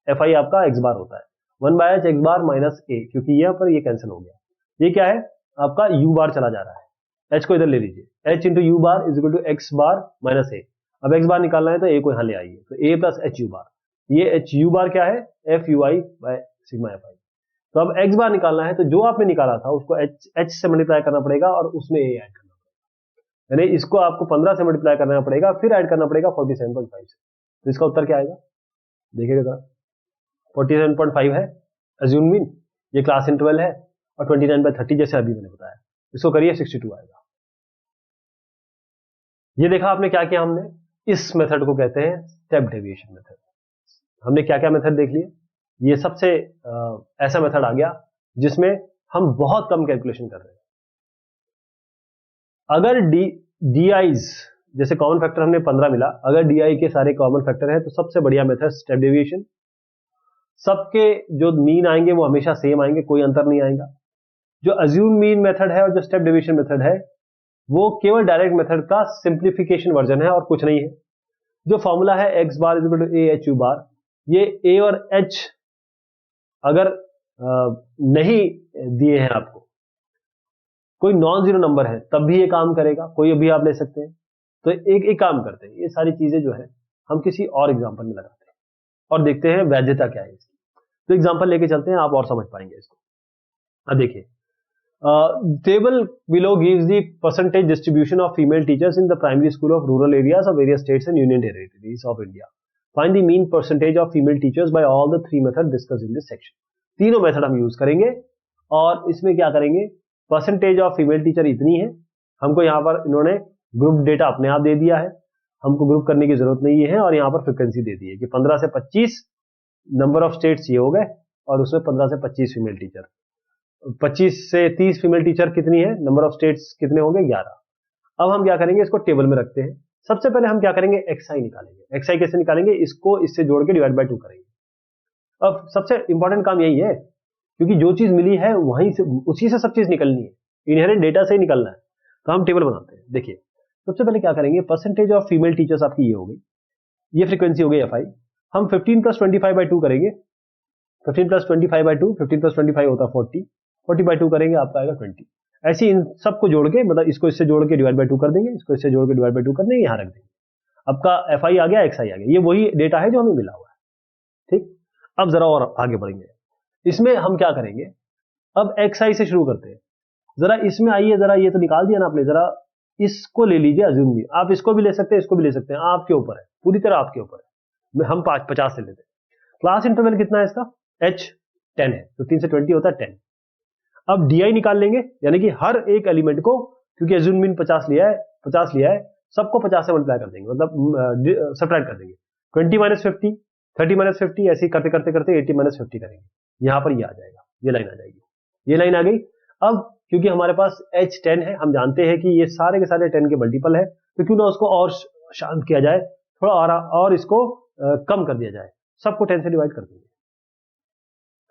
f i आपका एक्स बार होता है, 1 by h x bar minus a, क्योंकि यहाँ पर ये कैंसिल हो गया। ये क्या है आपका यू बार चला जा रहा है, एच को इधर ले लीजिए, h into u bar is equal to x bar minus a. अब एक्स बार निकालना है तो ए को यहाँ ले आइए, तो ए प्लस एच यू बार, ये एच यू बार क्या है, F you i by sigma f आई। तो अब एक्स बार निकालना है तो जो आपने निकाला था उसको एच से मल्टीप्लाई करना पड़ेगा और उसमें ए ऐड करना पड़ेगा, यानी इसको आपको 15 से मल्टीप्लाई करना पड़ेगा, फिर ऐड करना पड़ेगा 47.5 से। तो इसका उत्तर क्या आएगा, देखिएगा 47.5 है अज्यूम मीन, ये क्लास इंटरवल है, और 29/30 जैसे अभी मैंने बताया, इसको करिए 62 आएगा। ये देखा आपने क्या किया, हमने इस मेथड को कहते हैं स्टेप डेविएशन मेथड। हमने क्या क्या मेथड देख लिए, ये सबसे ऐसा मेथड आ गया जिसमें हम बहुत कम कैलकुलेशन कर रहे हैं। अगर डी आईज जैसे कॉमन फैक्टर हमने 15 मिला, अगर डी आई के सारे कॉमन फैक्टर है तो सबसे बढ़िया मेथड स्टेप डेविएशन। सबके जो मीन आएंगे वो हमेशा सेम आएंगे, कोई अंतर नहीं आएगा। जो अज्यूम मीन मेथड है और जो स्टेप डेविएशन मेथड है वो केवल डायरेक्ट मेथड का सिंप्लीफिकेशन वर्जन है और कुछ नहीं है। जो फॉर्मूला है x bar is equal to a h u bar, ये ए और एच अगर नहीं दिए हैं आपको, कोई नॉन जीरो नंबर है तब भी ये काम करेगा, कोई भी आप ले सकते हैं। तो एक काम करते हैं, ये सारी चीजें जो है हम किसी और एग्जांपल में लगाते हैं और देखते हैं वैधता क्या है इसकी। तो एग्जांपल लेके चलते हैं, आप और समझ पाएंगे इसको। अब देखिए, table below gives the percentage distribution of female teachers in the primary school of rural areas of various states and union territories of India. Find the mean percentage of female teachers by all the three methods discussed in this section. तीनों method हम use करेंगे और इसमें क्या करेंगे, percentage of female teacher इतनी है, हमको यहाँ पर इन्होंने ग्रुप डेटा अपने आप दे दिया है, हमको ग्रुप करने की जरूरत नहीं है, और यहाँ पर फ्रिक्वेंसी दे दी है कि 15 से 25 नंबर ऑफ स्टेट्स ये हो गए, और उसमें 15 से 25 फीमेल टीचर, 25 से 30 फीमेल टीचर कितनी है, नंबर ऑफ स्टेट्स कितने होंगे 11। अब हम क्या करेंगे, इसको टेबल में रखते हैं। सबसे पहले हम क्या करेंगे, एक्सआई निकालेंगे। एक्सआई कैसे निकालेंगे, इसको इससे जोड़ के डिवाइड बाय 2 करेंगे। अब सबसे इंपॉर्टेंट काम यही है, क्योंकि जो चीज मिली है वहीं से, उसी से सब चीज निकलनी है, इनहेरेंट डेटा से ही निकलना है, तो हम टेबल बनाते हैं। देखिए सबसे पहले क्या करेंगे, परसेंटेज ऑफ फीमेल टीचर्स आपकी ये हो गई, ये फ्रीक्वेंसी हो गई एफ आई। हम 15 + 25/2 करेंगे, 15 + 25/2, 15 + 25 होता है 40, 40/2 करेंगे आपका आएगा 20। ऐसे इन सबको जोड़ के, मतलब इसको इससे जोड़ के डिवाइड बाय 2 कर देंगे, इसको इससे जोड़ के डिवाइड बाय 2 कर देंगे, यहाँ रख देंगे। आपका एफ आई आ गया, एक्स आई आ गया, ये वही डेटा है जो हमें मिला हुआ है। ठीक, अब जरा और आगे बढ़ेंगे, इसमें हम क्या करेंगे, अब एक्स आई से शुरू करते हैं। जरा इसमें आइए, जरा ये तो निकाल दिया ना आपने, जरा इसको ले लीजिए अज्यूम भी, आप इसको भी ले सकते हैं, इसको भी ले सकते हैं, आपके ऊपर है, पूरी तरह आपके ऊपर है। हम 50 से लेते हैं। क्लास इंटरवल कितना है इसका, h 10 है, 15 से 20 होता है 10। अब DI निकाल लेंगे, यानी कि हर एक एलिमेंट को, क्योंकि अज्यूम मीन 50 लिया है, सबको 50 से मल्टीप्लाई कर देंगे, मतलब सब्ट्रैक्ट कर देंगे। 20 माइनस 50, 30 माइनस 50, ऐसे ही करते करते करते 80 माइनस 50 करेंगे। यहां पर ये आ जाएगा, ये लाइन आ जाएगी, ये लाइन आ गई। अब क्योंकि हमारे पास H 10 है, हम जानते हैं कि ये सारे के सारे 10 के मल्टीपल है, तो क्यों ना उसको और शांत किया जाए, थोड़ा और इसको कम कर दिया जाए। सबको 10 से डिवाइड कर देंगे,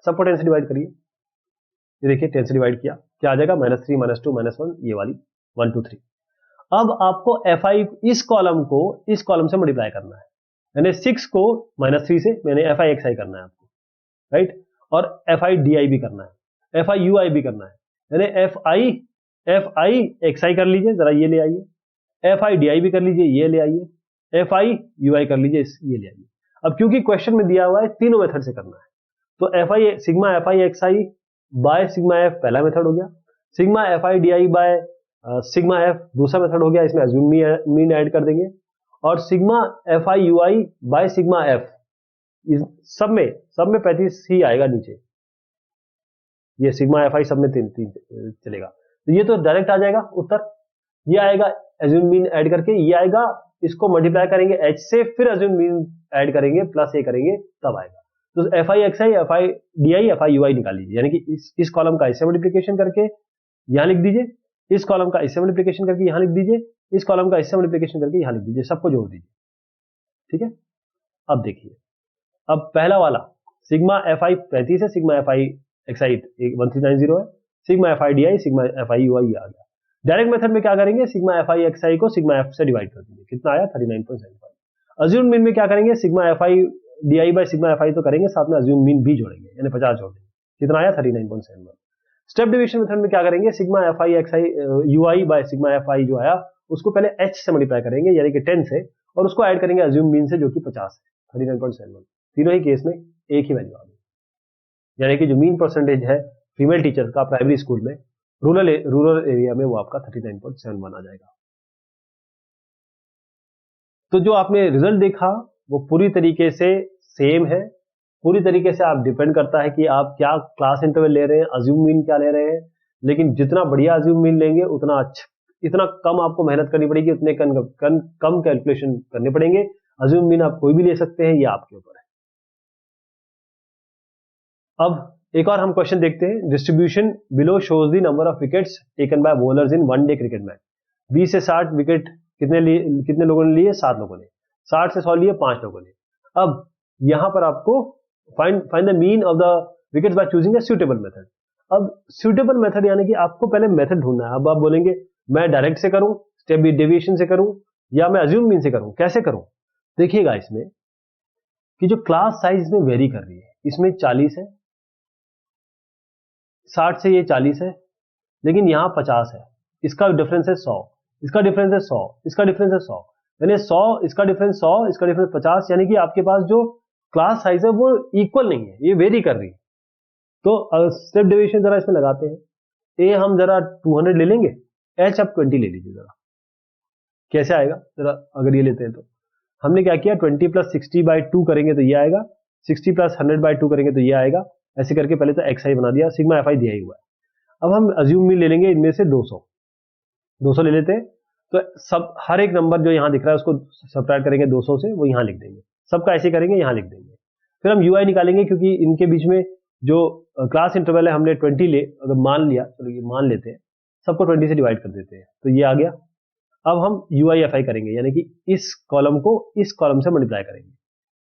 सबको 10 से डिवाइड करिए। ये देखिए 10 से डिवाइड किया, क्या आ जाएगा, -3 -2 -1, ये वाली 1 2 3। अब आपको Fi इस कॉलम को इस कॉलम से मल्टीप्लाई करना है, यानी 6 को -3 से, मैंने Fi Xi करना है आपको, राइट। और Fi Di भी करना है, Fi Ui भी करना है, यानी Fi Xi कर लीजिए, जरा ये ले आइए। Fi Di भी कर लीजिए, ये ले आइए। Fi Ui कर लीजिए, ये ले आइए। अब क्योंकि क्वेश्चन में दिया हुआ है तीनों मेथड से करना है, तो sigma Fi Xi by sigma F पहला मेथड हो गया, sigma Fi Di by sigma F दूसरा मेथड हो गया, इसमें अज्यूम मीन ऐड कर देंगे, और sigma Fi Ui by sigma F, सब में 35 ही आएगा नीचे, ये सिग्मा Fi सब में 3 चलेगा, तो ये तो डायरेक्ट आ जाएगा उत्तर। ये आएगा अज्यूम मीन ऐड करके, ये आएगा, इसको मल्टीप्लाई करेंगे H से, फिर अज्यूम मीन ऐड करेंगे, प्लस ये करेंगे, तब आएगा। तो Fi Xi, Fi Di, Fi Ui निकाल लीजिए, यानी कि इस कॉलम का इससे मल्टीप्लिकेशन करके यहां लिख दीजिए, इस कॉलम का इससे मल्टीप्लिकेशन करके यहां लिख दीजिए, इस कॉलम का इससे मल्टीप्लिकेशन करके यहां लिख दीजिए, सबको जोड़ दीजिए, ठीक है। अब देखिए, अब पहला वाला सिग्मा Fi 35 है, सिग्मा Fi Xi 1390 है, sigma Fi Di, sigma Fi Ui आ गया। डायरेक्ट मेथड में क्या करेंगे, सिग्मा Fi Xi को सिग्मा F से डिवाइड कर देंगे, कितना आया 39.75। अज्यूम मीन में क्या करेंगे, sigma Fi Di by sigma Fi तो करेंगे, साथ में अज्यूम मीन भी जोड़ेंगे, यानी 50 जोड़ देंगे, कितना आया 39.71। स्टेप डिवीजन मेथड में क्या करेंगे, sigma Fi Xi Ui by sigma Fi जो आया उसको पहले H से मल्टीप्लाई करेंगे, यानी कि 10 से, और उसको ऐड करेंगे अज्यूम मीन से, जो कि 50 है, 39.71। तीनों ही केस में एक ही वैल्यू आ गई, यानी कि जो मीन परसेंटेज है फीमेल टीचर का प्राइमरी स्कूल में रूरल एरिया में, वो आपका 39.71 आ जाएगा। तो जो आपने रिजल्ट देखा वो पूरी तरीके से सेम है, पूरी तरीके से आप डिपेंड करता है कि आप क्या क्लास इंटरवल ले रहे हैं, अज्यूम मीन क्या ले रहे हैं। लेकिन जितना बढ़िया अज्यूम मीन लेंगे उतना अच्छा, इतना कम आपको मेहनत करनी पड़ेगी, उतने कम कैलकुलेशन करने पड़ेंगे। अज्यूम मीन आप कोई भी ले सकते हैं, ये आपके ऊपर है। अब एक और हम क्वेश्चन देखते हैं। Distribution below shows the number of wickets taken bye bowlers in one day cricket match. 20 से 60 विकेट कितने लोगों ने लिए, 7 लोगों ने। 60 से 100 लिए 5 लोगों ने। अब यहां पर आपको find the mean of the wickets by choosing a suitable method. अब सूटेबल मेथड यानी कि आपको पहले मेथड ढूंढना है। अब आप बोलेंगे मैं डायरेक्ट से करूं, स्टेप डेविएशन से करूं, या मैं अज्यूम मीन से करूं, कैसे करूं। देखिएगा इसमें कि जो क्लास साइज इसमें वेरी कर रही है, इसमें 40 है, 60 से ये 40 है, लेकिन यहां 50 है, इसका डिफरेंस है 100, इसका डिफरेंस है 100, इसका डिफरेंस है 100, यानी 100, इसका डिफरेंस 100, इसका डिफरेंस 50, यानी कि आपके पास जो क्लास साइज है वो इक्वल नहीं है, ये वेरी कर रही है। तो स्टेप डेविएशन जरा इसमें लगाते हैं। ए हम जरा 200 ले लेंगे, एच आप 20 ले लीजिए, जरा कैसे आएगा जरा अगर ये लेते हैं। तो हमने क्या किया, 20 प्लस 60/2 करेंगे तो ये आएगा, 60 प्लस 100/2 करेंगे तो ये आएगा। ऐसे करके पहले तो एक्स आई बना दिया, सिग्मा एफ आई दिया ही हुआ है। अब हम अज्यूम में ले लेंगे इनमें से 200 ले लेते हैं। तो सब हर एक नंबर जो यहाँ दिख रहा है उसको सब्ट्रैक्ट करेंगे 200 से, वो यहाँ लिख देंगे। सबका ऐसे करेंगे, यहाँ लिख देंगे। फिर हम यूआई निकालेंगे, क्योंकि इनके बीच में जो क्लास इंटरवल है हमने 20 ले, अगर मान लिया, चलो ये मान लेते हैं, सबको 20 से डिवाइड कर देते हैं, तो ये आ गया। अब हम यूआई एफ आई करेंगे, यानी कि इस कॉलम को इस कॉलम से मल्टीप्लाई करेंगे।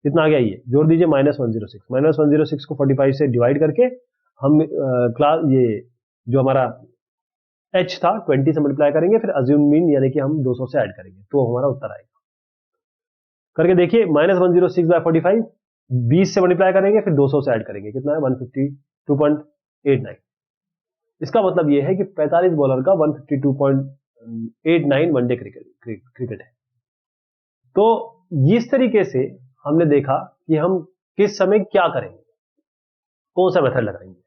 कितना आ गया, ये जोड़ दीजिए -106। -106 को 45 से डिवाइड करके हम क्लास ये जो हमारा h था 20 से मल्टीप्लाई करेंगे, फिर अज्यूम मीन यानी कि हम 200 से ऐड करेंगे, तो हमारा उत्तर आएगा। करके देखिए, -106/45 20 से मल्टीप्लाई करेंगे, फिर 200 से ऐड करेंगे, कितना है 152.89। इसका मतलब यह है कि 45 बॉलर का 152.89 वनडे क्रिकेट है। तो इस तरीके से हमने देखा कि हम किस समय क्या करेंगे, कौन सा मेथड लगाएंगे।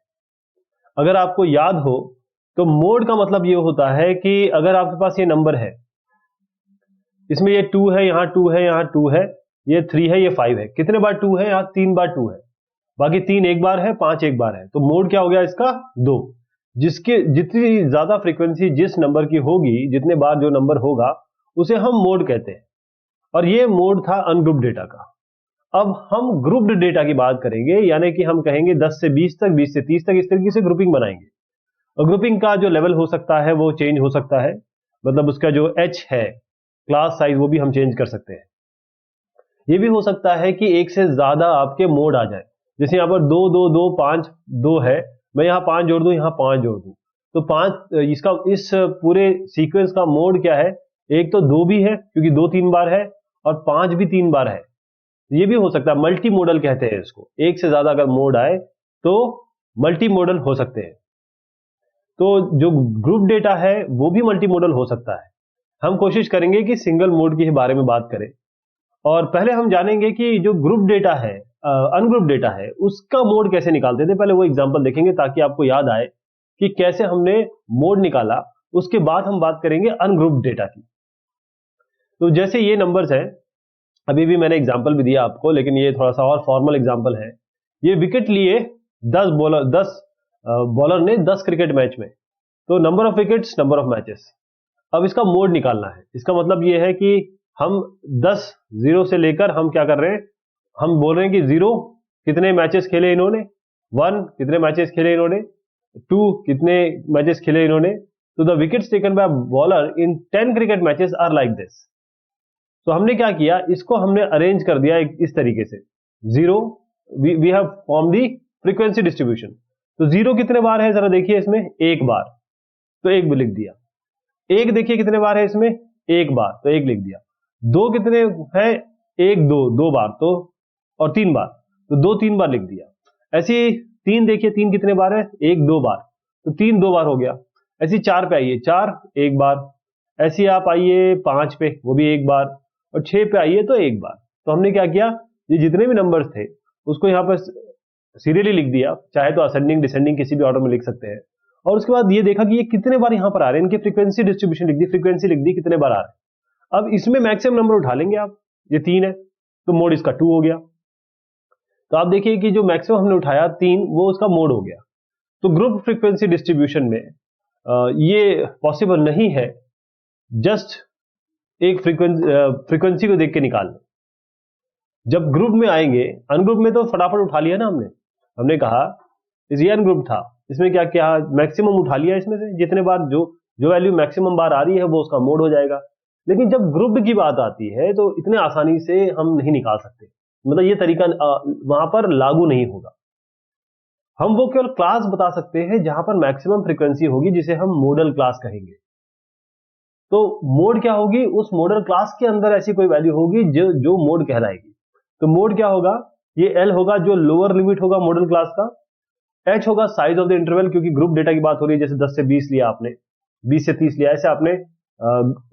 अगर आपको याद हो तो मोड का मतलब ये होता है कि अगर आपके पास ये नंबर है, इसमें ये 2 है, यहाँ 2 है, यहाँ 2 है, ये 3 है, ये 5 है। कितने बार 2 है, यहाँ 3 बार 2 है, बाकी 3 एक बार है, 5 एक बार है, तो मोड क्या हो गया इसका 2। जिसके जितनी ज्यादा फ्रीक्वेंसी जिस नंबर की होगी, जितने बार जो नंबर होगा, उसे हम मोड कहते हैं। और ये मोड था अनग्रुप्ड डेटा का। अब हम ग्रुप्ड डेटा की बात करेंगे, यानी कि हम कहेंगे 10 से 20 तक, 20 से 30 तक, इस तरीके से ग्रुपिंग बनाएंगे। और ग्रुपिंग का जो लेवल हो सकता है वो चेंज हो सकता है, मतलब उसका जो एच है, क्लास साइज, वो भी हम चेंज कर सकते हैं। ये भी हो सकता है कि एक से ज्यादा आपके मोड आ जाए, जैसे यहाँ पर 2 2 2 5 2 है, मैं यहाँ 5 जोड़ दूं, यहाँ 5 जोड़ दूं, तो 5 इसका, इस पूरे सीक्वेंस का मोड क्या है? एक तो 2 भी है क्योंकि 2 3 बार है, और 5 भी 3 बार है। ये भी हो सकता है, मल्टी मोडल कहते हैं इसको। एक से ज्यादा अगर मोड आए तो मल्टी मोडल हो सकते हैं। तो जो ग्रुप डेटा है वो भी मल्टी मोडल हो सकता है। हम कोशिश करेंगे कि सिंगल मोड के बारे में बात करें, और पहले हम जानेंगे कि जो ग्रुप डेटा है, अनग्रुप डेटा है, उसका मोड कैसे निकालते थे। पहले वो एग्जांपल देखेंगे ताकि आपको याद आए कि कैसे हमने मोड निकाला। उसके बाद हम बात करेंगे अनग्रुप डेटा की। तो जैसे ये नंबर्स हैं, अभी भी मैंने एग्जांपल भी दिया आपको, लेकिन ये थोड़ा सा और फॉर्मल एग्जांपल है। ये विकेट लिए 10 बॉलर ने 10 क्रिकेट मैच में, तो number of wickets, number of matches. अब इसका मोड निकालना है। इसका मतलब ये है कि हम 10 जीरो से लेकर हम क्या कर रहे हैं, हम बोल रहे हैं कि 0 कितने मैचेस खेले इन्होंने, 1 कितने मैचेस खेले इन्होंने, 2 कितने मैचेस खेले इन्होंने। तो the wickets taken by bowler in 10 cricket matches are like this. तो हमने क्या किया, इसको हमने अरेंज कर दिया इस तरीके से। 0 we have form the frequency distribution. तो 0 कितने बार है जरा देखिए इसमें, एक बार, तो एक भी लिख दिया। 1 देखिए कितने बार है इसमें, एक बार, तो 1 लिख दिया। 2 कितने है, 1 2 2 बार, तो और 3 बार, तो 2 3 बार लिख दिया। ऐसे 3 देखिए, 3 कितने बार है, 1 2 बार, तो 3 2 बार हो गया। ऐसी 4 पे आइए, 4 1 बार। ऐसी आप आइए 5 पे, वो भी 1 बार। और 6 पे आइए तो 1 बार। तो हमने क्या किया, ये जितने भी नंबर्स थे उसको यहाँ पर सीरियली लिख दिया, चाहे तो असेंडिंग डिसेंडिंग किसी भी ऑर्डर में लिख सकते हैं। और उसके बाद ये देखा कि ये कितने बार यहाँ पर आ रहे हैं, इनकी फ्रीक्वेंसी डिस्ट्रीब्यूशन लिख दी, फ्रीक्वेंसी लिख दी कितने बार आ रहे हैं। अब इसमें मैक्सिमम नंबर उठा लेंगे आप, ये 3 है, तो मोड इसका 2 हो गया। तो आप देखिए कि जो मैक्सिमम हमने उठाया 3, वो उसका मोड हो गया। तो ग्रुप फ्रीक्वेंसी डिस्ट्रीब्यूशन में ये पॉसिबल नहीं है जस्ट एक फ्रीक्वेंसी को देख के निकालना। जब ग्रुप में आएंगे, अनग्रुप में तो फटाफट उठा लिया ना हमने कहा ये अनग्रुप था, इसमें क्या क्या मैक्सिमम उठा लिया, इसमें से जितने बार जो जो वैल्यू मैक्सिमम बार आ रही है वो उसका मोड हो जाएगा। लेकिन जब ग्रुप की बात आती है तो इतने आसानी से हम नहीं निकाल सकते, मतलब ये तरीका वहां पर लागू नहीं होगा। हम वो केवल क्लास बता सकते हैं जहां पर मैक्सिमम फ्रीक्वेंसी होगी, जिसे हम मॉडल क्लास कहेंगे। तो मोड क्या होगी, उस मॉडल क्लास के अंदर ऐसी कोई वैल्यू होगी जो मोड कहलाएगी। तो मोड क्या होगा, ये एल होगा जो लोअर लिमिट होगा मॉडल क्लास का, एच होगा साइज ऑफ द इंटरवल, क्योंकि ग्रुप डेटा की बात हो रही है, जैसे 10 से 20 लिया आपने, 20 से 30 लिया, ऐसे आपने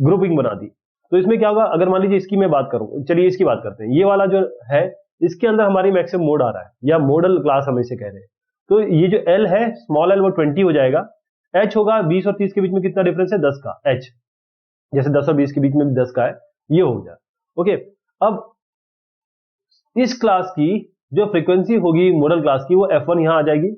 ग्रुपिंग बना दी। तो इसमें क्या होगा, अगर मान लीजिए इसकी मैं बात करूं, चलिए इसकी बात करते हैं, ये वाला जो है इसके अंदर हमारी मैक्सिमम मोड आ रहा है, या मॉडल क्लास हम इसे कह रहे हैं। तो ये जो एल है, स्मॉल एल, वो 20 हो जाएगा। एच होगा 20 और 30 के बीच में कितना डिफरेंस है, 10 का एच, जैसे 10 और 20 के बीच में भी 10 का है, ये हो जाए। ओके, अब इस क्लास की जो फ्रीक्वेंसी होगी मॉडल क्लास की, वो F1 यहां आ जाएगी।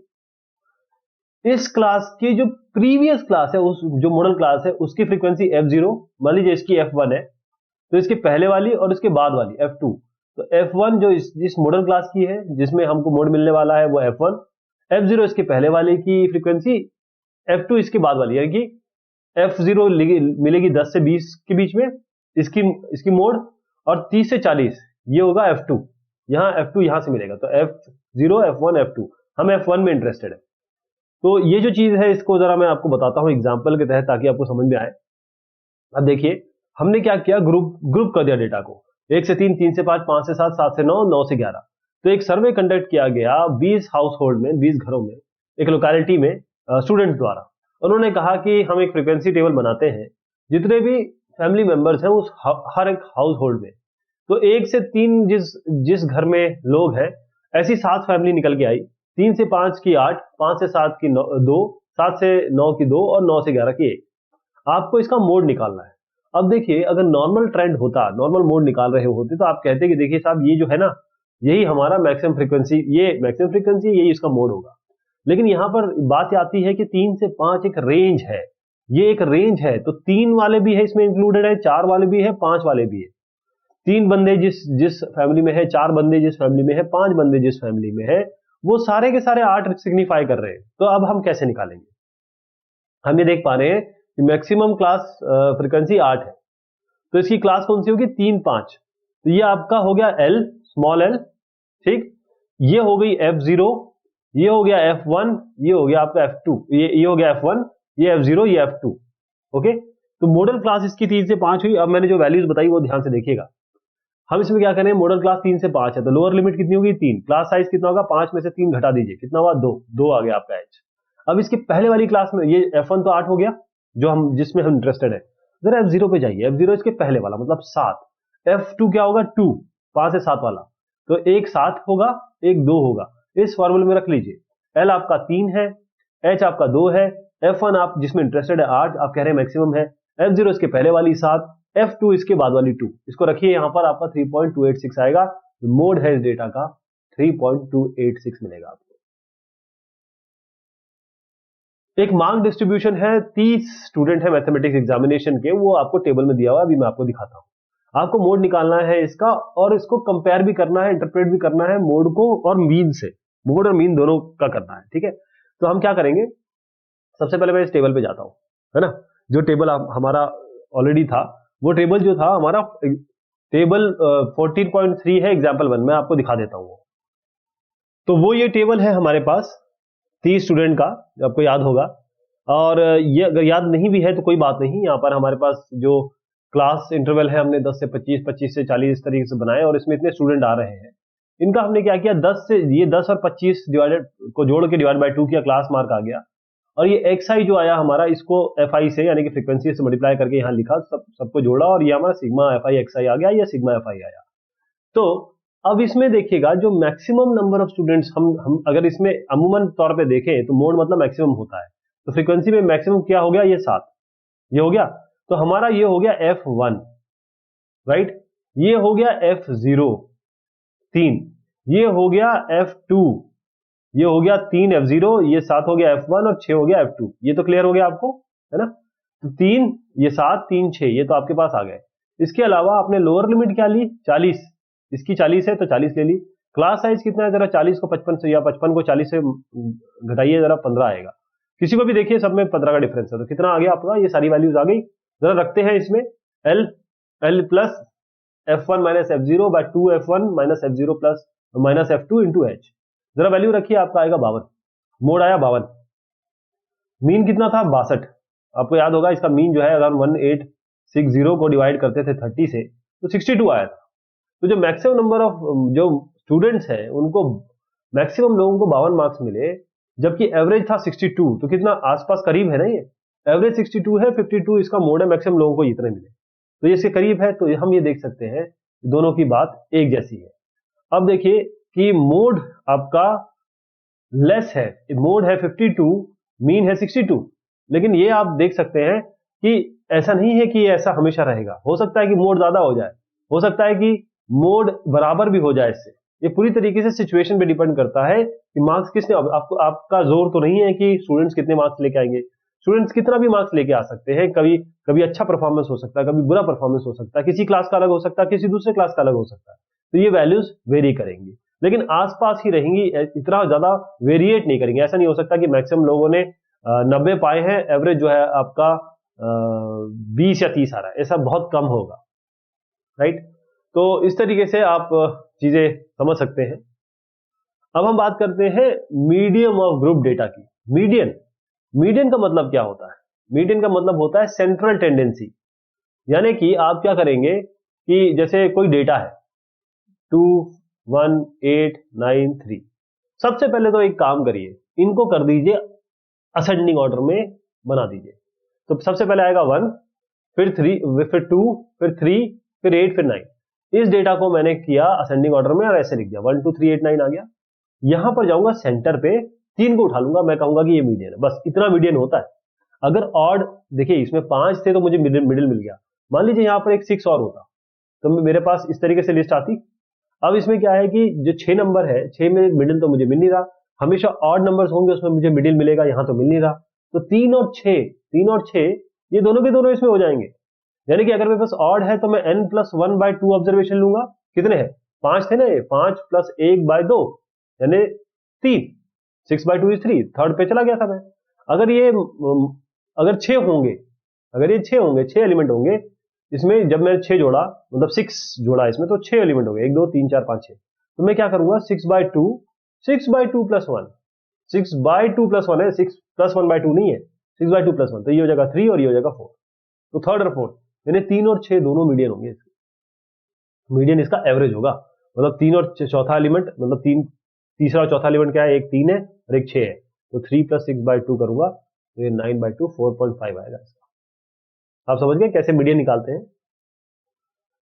इस क्लास की जो प्रीवियस क्लास है, उस जो मॉडल क्लास है, उसकी फ्रीक्वेंसी F0, मान लीजिए इसकी F1 है, तो इसके पहले वाली और इसके बाद वाली F2। तो F1 जो इस मॉडल क्लास की है, जिसमें हमको मोड मिलने वाला है, वो F1। F0 इसके पहले वाले की फ्रीक्वेंसी, F2 इसके बाद वाली, यानी कि F0 मिलेगी 10 से 20 के बीच में, इसकी मोड, और 30 से 40 ये होगा F2। यहाँ F2 यहां से मिलेगा, तो F0 F1 F2, हम F1 में इंटरेस्टेड है। तो ये जो चीज है, इसको जरा मैं आपको बताता हूं एग्जांपल के तहत, ताकि आपको समझ में आए। अब देखिए हमने क्या किया, ग्रुप कर दिया डेटा को, 1 से 3, 3 से 5, 5 से 7, 7 से 9, 9 से 11। तो एक सर्वे कंडक्ट किया गया 20 हाउस होल्ड में, 20 घरों में, एक लोकेलिटी में, स्टूडेंट्स द्वारा। उन्होंने कहा कि हम एक फ्रीक्वेंसी टेबल बनाते हैं, जितने भी फैमिली मेंबर्स हैं उस हर एक हाउस होल्ड में, तो 1 से 3 जिस घर में लोग हैं, ऐसी 7 फैमिली निकल के आई। 3 से 5 की 8, 5 से 7 की 2, 7 से 9 की 2, और 9 से 11 की 1। आपको इसका मोड निकालना है। अब देखिए, अगर नॉर्मल ट्रेंड होता, नॉर्मल मोड निकाल रहे होते, तो आप कहते कि देखिए साहब, ये जो है ना, यही हमारा मैक्सिमम फ्रीक्वेंसी, ये मैक्सिमम फ्रीक्वेंसी, यही इसका मोड होगा। लेकिन यहां पर बात आती है कि 3 से 5 एक रेंज है, ये एक रेंज है, तो 3 वाले भी है इसमें इंक्लूडेड है, 4 वाले भी है, 5 वाले भी है। 3 बंदे जिस फैमिली में है, 4 बंदे जिस फैमिली में है, 5 बंदे जिस फैमिली में है, वो सारे के सारे 8 सिग्निफाई कर रहे हैं। तो अब हम कैसे निकालेंगे? हम ये देख पा रहे हैं कि मैक्सिमम क्लास फ्रीक्वेंसी 8 है, तो इसकी क्लास कौन सी होगी? 3 5। तो ये आपका हो गया एल, स्मॉल एल, ठीक। ये हो गई F0, ये हो गया F1, ये हो गया आपका F2, ये हो गया F1, ये F0, ये F2। ओके, तो मॉडल क्लास इसकी 3 से 5 हुई। अब मैंने जो वैल्यूज बताई वो ध्यान से देखिएगा। हम इसमें क्या करें, मॉडल क्लास 3 से 5 है, तो लोअर लिमिट कितनी होगी? 3। क्लास साइज कितना होगा? 5 में से 3 घटा दीजिए, कितना हुआ? 2 आ गया आपका एच। अब इसके पहले वाली क्लास में ये F1 तो 8 हो गया, जो हम जिसमें हम इंटरेस्टेड है। जरा F0 पे जाइए, F0 इसके पहले वाला मतलब 7। F2 क्या होगा? 2, 5 से 7 वाला, तो एक 7 होगा, एक 2 होगा। इस फॉर्मूले में रख लीजिए। L आपका 3 है, H आपका 2 है, F1 आप जिसमें इंटरेस्टेड है 8, आप कह रहे हैं मैक्सिमम है, F0 इसके पहले वाली 7, F2 इसके बाद वाली 2, इसको रखिए यहां पर, आपका 3.286 आएगा। मोड है इस डेटा का 3.286 मिलेगा आपको। एक मार्क डिस्ट्रीब्यूशन है, 30 स्टूडेंट है मैथमेटिक्स एग्जामिनेशन के, वो आपको टेबल में दिया हुआ है, अभी मैं आपको दिखाता हूं। आपको मोड निकालना है इसका, और इसको कंपेयर भी करना है, इंटरप्रेट भी करना है मोड को और मीन से। मोड और मीन दोनों का करना है, ठीक है। तो हम क्या करेंगे, सबसे पहले मैं इस टेबल पे जाता हूं, है ना। जो टेबल हमारा ऑलरेडी था, वो टेबल जो था हमारा टेबल 14.3 है, एग्जाम्पल 1, मैं आपको दिखा देता हूं। तो वो ये टेबल है हमारे पास 30 स्टूडेंट का, आपको याद होगा। और ये अगर याद नहीं भी है तो कोई बात नहीं, यहाँ पर हमारे पास जो क्लास इंटरवल है हमने 10 से 25, 25 से 40 इस तरीके से बनाए, और इसमें इतने स्टूडेंट आ रहे हैं। इनका हमने क्या किया, 10 और 25 डिवाइडेड को जोड़ के डिवाइड बाय 2 किया, क्लास मार्क आ गया। और ये XI जो आया हमारा, इसको FI से यानी कि फ्रीक्वेंसी से मल्टीप्लाई करके यहाँ लिखा, सबको जोड़ा, और ये हमारा सिग्मा FI XI आ गया, या सिग्मा FI आया। तो अब इसमें देखिएगा, जो मैक्सिमम नंबर ऑफ स्टूडेंट्स हम अगर इसमें अमूमन तौर पे देखें तो मोड मतलब मैक्सिमम होता है, तो फ्रीक्वेंसी में मैक्सिमम क्या हो गया? ये 7, ये हो गया। तो हमारा ये हो गया F1, राइट, ये हो गया F0 3, ये हो गया F2, ये हो गया 3 F0, ये 7 हो गया F1, और 6 हो गया F2। ये तो क्लियर हो गया आपको, है ना। तो 3, ये 7, 3, 6, ये तो आपके पास आ गए। इसके अलावा आपने लोअर लिमिट क्या ली? 40, इसकी 40 है तो 40 ले ली। क्लास साइज कितना है? जरा 40 को 55 से, या 55 को 40 से घटाइए, जरा 15 आएगा। किसी को भी देखिए, सब में 15 का डिफरेंस है, तो कितना आ गया आपका? ये सारी वैल्यूज आ गई। जरा रखते हैं इसमें, L plus F1 minus F0 by 2F1 minus F0 plus minus F2 into H। जरा वैल्यू रखिए, आपका आएगा 52, मोड आया 52। मीन कितना था? 62। आपको याद होगा इसका मीन जो है, अगर 1860 को डिवाइड करते थे 30 से, तो 62 आया था। तो जो मैक्सिमम नंबर ऑफ जो स्टूडेंट्स हैं, उनको मैक्सिमम लोगों को 52 मार्क्स मिले, जबकि एवरेज था 62, तो कितना आसपास करीब है ना, ये एवरेज 62 है, 52 इसका मोड है, मैक्सिमम लोगों को इतने मिले, तो ये इसके करीब है। तो हम ये देख सकते हैं दोनों की बात एक जैसी है। अब देखिए कि मोड आपका लेस है, मोड है 52, मीन है 62, लेकिन ये आप देख सकते हैं कि ऐसा नहीं है कि ऐसा हमेशा रहेगा। हो सकता है कि मोड ज्यादा हो जाए, हो सकता है कि मोड बराबर भी हो जाए इससे। ये पूरी तरीके से सिचुएशन पे डिपेंड करता है कि मार्क्स किसने, आपको आपका जोर तो नहीं है कि स्टूडेंट्स कितने मार्क्स लेके आएंगे। स्टूडेंट्स कितना भी मार्क्स लेके आ सकते हैं, कभी कभी अच्छा परफॉर्मेंस हो सकता है, कभी बुरा परफॉर्मेंस हो सकता है, किसी क्लास का अलग हो सकता है, किसी दूसरे क्लास का अलग हो सकता है। तो ये वैल्यूज वेरी करेंगी, लेकिन आसपास ही रहेंगी, इतना ज्यादा वेरिएट नहीं करेंगे। ऐसा नहीं हो सकता कि मैक्सिमम लोगों ने 90 पाए हैं, एवरेज जो है आपका 20 या 30 आ रहा है, ऐसा बहुत कम होगा, राइट। तो इस तरीके से आप चीजें समझ सकते हैं। अब हम बात करते हैं मीडियम ऑफ ग्रुप डेटा की। मीडियन का मतलब क्या होता है? मीडियन का मतलब होता है सेंट्रल टेंडेंसी, यानी कि आप क्या करेंगे कि जैसे कोई डेटा है 2 1 8 9 3, सबसे पहले तो एक काम करिए, इनको कर दीजिए असेंडिंग ऑर्डर में बना दीजिए। तो सबसे पहले आएगा 1, फिर 3, फिर 2, फिर 3, फिर 8, फिर 9। इस डेटा को मैंने किया असेंडिंग ऑर्डर में और ऐसे लिख दिया 1 2 3 8 9 आ गया। यहां पर जाऊंगा सेंटर पे, 3 को उठा लूंगा, मैं कहूंगा कि ये मीडियन है, बस इतना मीडियन होता है। अगर ऑड, देखिए इसमें 5 थे तो मुझे मिडिल मिल गया, मान लीजिए यहां पर एक 6 और होता तो मेरे पास इस तरीके से लिस्ट आती। अब इसमें क्या है कि जो 6 नंबर है, 6 में मिडिल तो मुझे मिल नहीं रहा, हमेशा ऑड नंबर्स होंगे उसमें मुझे मिडिल मिलेगा, यहां तो मिल नहीं रहा। तो 3 और 6 ये दोनों के दोनों इसमें हो जाएंगे। यानी कि अगर मेरे पास ऑड है तो मैं n+1/2 ऑब्जर्वेशन लूंगा। कितने हैं? 5 थे ना, ये 5 + 1/2 यानी 3। 6/2 इज 3, थर्ड पे चला गया था मैं। अगर ये अगर 6 होंगे, अगर ये 6 होंगे, 6 एलिमेंट होंगे इसमें, जब मैंने 6 जोड़ा मतलब 6 जोड़ा इसमें, तो 6 एलिमेंट हो गए, 1 2 3 4 5 6। तो मैं क्या करूंगा, 6/2 + 1, 6/2 + 1 है, 6 + 1/2 नहीं है, 6/2 + 1, तो ये हो जाएगा 3 और ये हो जाएगा 4। तो थर्ड और फोर्थ यानी 3 और 6 दोनों मीडियन होंगे। मीडियन इसका एवरेज होगा, मतलब 3 और चौथा एलिमेंट, मतलब तीसरा और चौथा एलिमेंट क्या है, एक 3 है और एक 6 है। तो 3 + 6/2 करूंगा तो ये 9/2 4.5 आएगा इसका। आप समझ गए कैसे मीडियन निकालते हैं।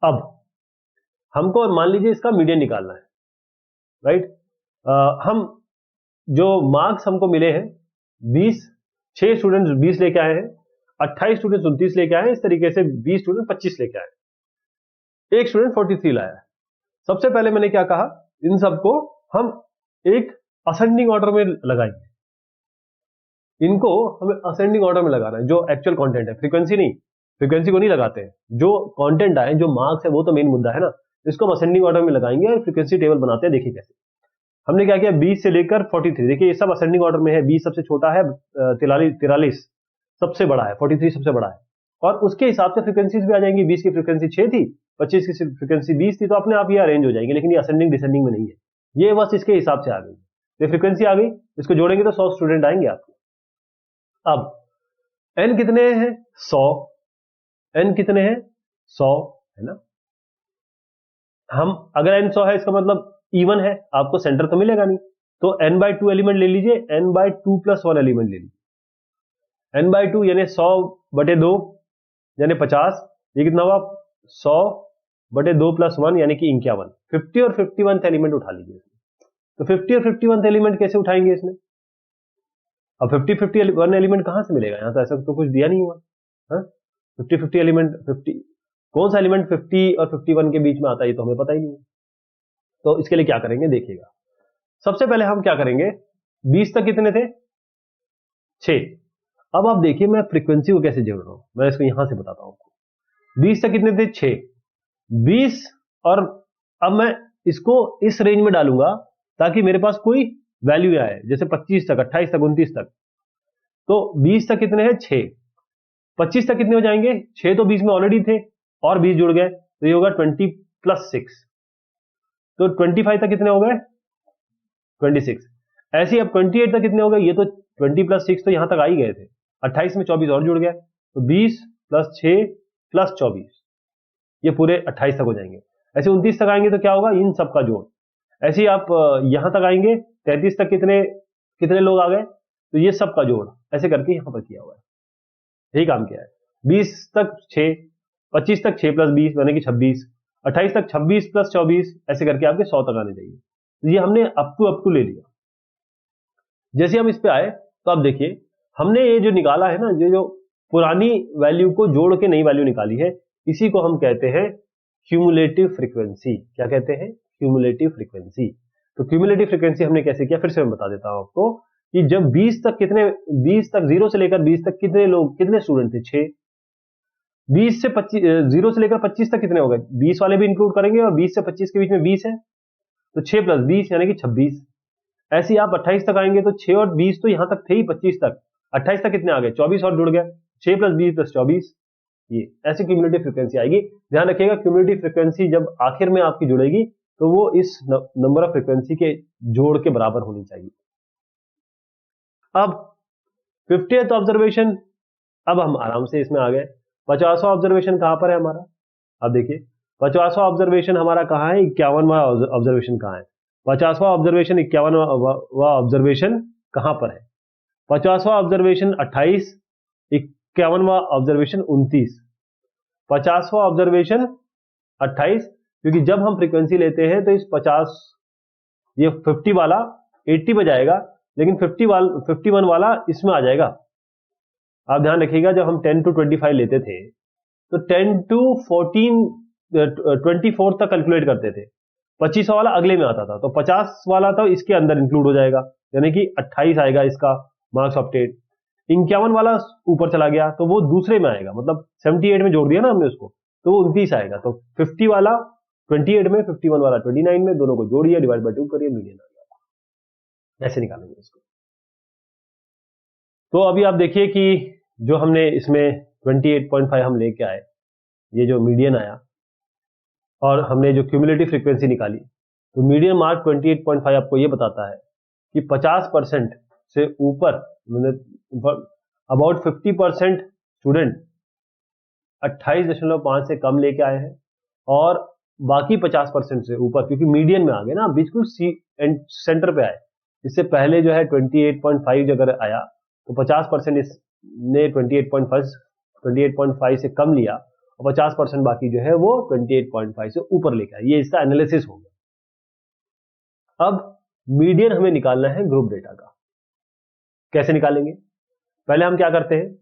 अब हमको मान लीजिए इसका मीडियन निकालना है, राइट। हम जो मार्क्स हमको मिले हैं 20, 6 स्टूडेंट्स 20 लेके आए हैं, 28 स्टूडेंट्स 29 लेके आए हैं, इस तरीके से 20 स्टूडेंट 25 लेके आए, एक स्टूडेंट 43 लाया है। सबसे पहले मैंने क्या कहा, इन सबको हम एक असेंडिंग ऑर्डर में लगाएंगे। इनको हमें असेंडिंग ऑर्डर में लगाना है, जो एक्चुअल कंटेंट है, फ्रीक्वेंसी नहीं, फ्रीक्वेंसी को नहीं लगाते हैं, जो कंटेंट आए, जो मार्क्स है, वो तो मेन मुद्दा है ना। इसको हम असेंडिंग ऑर्डर में लगाएंगे और फ्रीक्वेंसी टेबल बनाते हैं। देखिए कैसे। हमने क्या किया, 20 से लेकर 43, देखिए ये सब असेंडिंग ऑर्डर में है। 20 सबसे छोटा है, 43 सबसे बड़ा है, 43 सबसे बड़ा है, और उसके हिसाब से फ्रीक्वेंसीज भी आ जाएंगी। 20 की फ्रीक्वेंसी 6 थी, 25 की फ्रीक्वेंसी 20 थी, तो अपने आप ये अरेंज हो जाएंगे, लेकिन ये असेंडिंग डिसेंडिंग में नहीं है, ये बस इसके हिसाब से आ गई। ये फ्रीक्वेंसी आ गई, इसको जोड़ेंगे तो 100 स्टूडेंट आएंगे आपके। अब n कितने हैं, 100, n कितने हैं, 100 है ना। हम अगर n 100 है, इसका मतलब इवन है, आपको सेंटर तो मिलेगा नहीं, तो n/2 एलिमेंट ले लीजिए, n/2 + 1 एलिमेंट ले लीजिए। n/2 यानी 100/2 यानी 50, ये कितना हुआ, 100/2 + 1 यानी कि 51। 50 और 51 एलिमेंट उठा लीजिए। तो 50 और 51 एलिमेंट कैसे उठाएंगे इसमें। अब 50-51 एलिमेंट कहां से मिलेगा, यहां तो ऐसा तो कुछ दिया नहीं हुआ। 50-50 एलिमेंट, 50 कौन सा एलिमेंट 50 और 51 के बीच में आता है, ये तो हमें पता ही नहीं है। तो इसके लिए क्या करेंगे, देखिएगा। सबसे पहले हम क्या करेंगे, 20 तक कितने थे, 6। अब आप देखिए मैं फ्रीक्वेंसी को कैसे जोड़ रहा हूं, मैं इसको यहां से बताता हूं आपको। 20 तक कितने थे, 6, 20, और अब मैं इसको इस रेंज में डालूंगा ताकि मेरे पास कोई वैल्यू आए, जैसे 25 तक, 28 तक, 29 तक। तो 20 तक कितने हैं, 6, 25 तक कितने हो जाएंगे, 6 तो 20 में ऑलरेडी थे और 20 जुड़ गए, तो ये होगा 20 + 6। तो 25 तक कितने हो गए, 26। ऐसे ही अब 28 तक कितने हो गए, ये तो 20 + 6 तो यहां तक आ ही गए थे, 28 में 24 और जुड़ गया, तो 20 + 6 + 24, ये पूरे 28 तक हो जाएंगे। ऐसे 29 तक आएंगे तो क्या होगा, इन सब का जोड़। ऐसे ही आप यहां तक आएंगे, 33 तक कितने कितने लोग आ गए, तो ये सब का जोड़, ऐसे करके यहां पर किया हुआ है, यही काम किया है। 20 तक 6, 25 तक 6 + 20 यानी कि 26, 28 तक 26 + 24, ऐसे करके आपके 100 तक आने चाहिए। तो ये हमने अप टू ले लिया। जैसे हम इस पे आए तो आप देखिए, हमने ये जो निकाला है ना, ये जो पुरानी वैल्यू को जोड़ के नई वैल्यू निकाली है, इसी को हम कहते हैं क्यूमुलेटिव फ्रीक्वेंसी। क्या कहते हैं, क्यूमुलेटिव फ्रीक्वेंसी। तो क्यूमुलेटिव फ्रीक्वेंसी हमने कैसे किया, फिर से मैं बता देता हूं आपको, कि जब 20 तक कितने, 20 तक 0 से लेकर 20 तक कितने लोग, कितने स्टूडेंट थे, 6। 20 से 25, 0 से लेकर 25 तक कितने हो गए, 20 वाले भी इंक्लूड करेंगे, और 20 से 25 के बीच में 20 है, तो 6 + 20 यानी कि 26। ऐसे ही आप 28 तक आएंगे तो 6 और 20 तो यहां तक थे ही, 25 तक, 28 तक कितने आ गए, 24 और जुड़ गया, 6 + 20 + 24, ये ऐसी क्यूमुलेटिव फ्रीक्वेंसी आएगी। ध्यान रखिएगा, क्यूमुलेटिव फ्रीक्वेंसी जब आखिर में आपकी जुड़ेगी तो वो इस नंबर ऑफ फ्रीक्वेंसी के जोड़ के बराबर होनी चाहिए। अब 50th ऑब्जर्वेशन, अब हम आराम से इसमें आ गए। 50वां ऑब्जर्वेशन कहां पर है हमारा, अब देखिए 50वां ऑब्जर्वेशन हमारा कहां है, 51वां ऑब्जर्वेशन कहां है, 50वां ऑब्जर्वेशन 51वां ऑब्जर्वेशन कहां पर है, 50वां ऑब्जर्वेशन 28, 51वां ऑब्जर्वेशन 29, 50वां ऑब्जर्वेशन 28, क्योंकि जब हम फ्रीक्वेंसी लेते हैं तो इस 50, ये 50 वाला 80 पे जाएगा, लेकिन 51 वाला इसमें आ जाएगा। आप ध्यान रखिएगा, जब हम 10 to 25 लेते थे तो 10 to 14 24 तक कैलकुलेट करते थे, 2500 वाला अगले में आता था, तो 50 वाला तो इसके अंदर इंक्लूड हो जाएगा, यानी कि 28 आएगा इसका मार्क्स ऑफ टेट। 51 वाला ऊपर चला गया तो वो दूसरे में आएगा, मतलब 78 में जोड़ दिया ना हमने उसको, तो वो 29 आएगा। तो 50 वाला 28 में, 51 वाला 29 में, दोनों को जोड़िए, डिवाइड बाय 2 करिए, मीडियन आ गया। ऐसे निकालेंगे इसको। तो अभी आप देखिए कि जो हमने इसमें 28.5 हम लेके आए, ये जो मीडियन आया, और हमने जो क्यूमुलेटिव फ्रीक्वेंसी निकाली, तो मीडियन मार्क 28.5 आपको ये बताता है कि 50% से ऊपर, अबाउट 50% स्टूडेंट 28.5 से कम लेके आए हैं, और बाकी 50% से ऊपर, क्योंकि मीडियन में आ गए ना, बिल्कुल सेंटर पे आए। इससे पहले जो है 28.5 अगर आया तो 50% इसने 28.5 से कम लिया, और 50% बाकी जो है वो 28.5 से ऊपर लेके आए। ये इसका एनालिसिस हो गया। अब मीडियन हमें निकालना है ग्रुप डेटा का। कैसे निकालेंगे? पहले हम क्या करते हैं,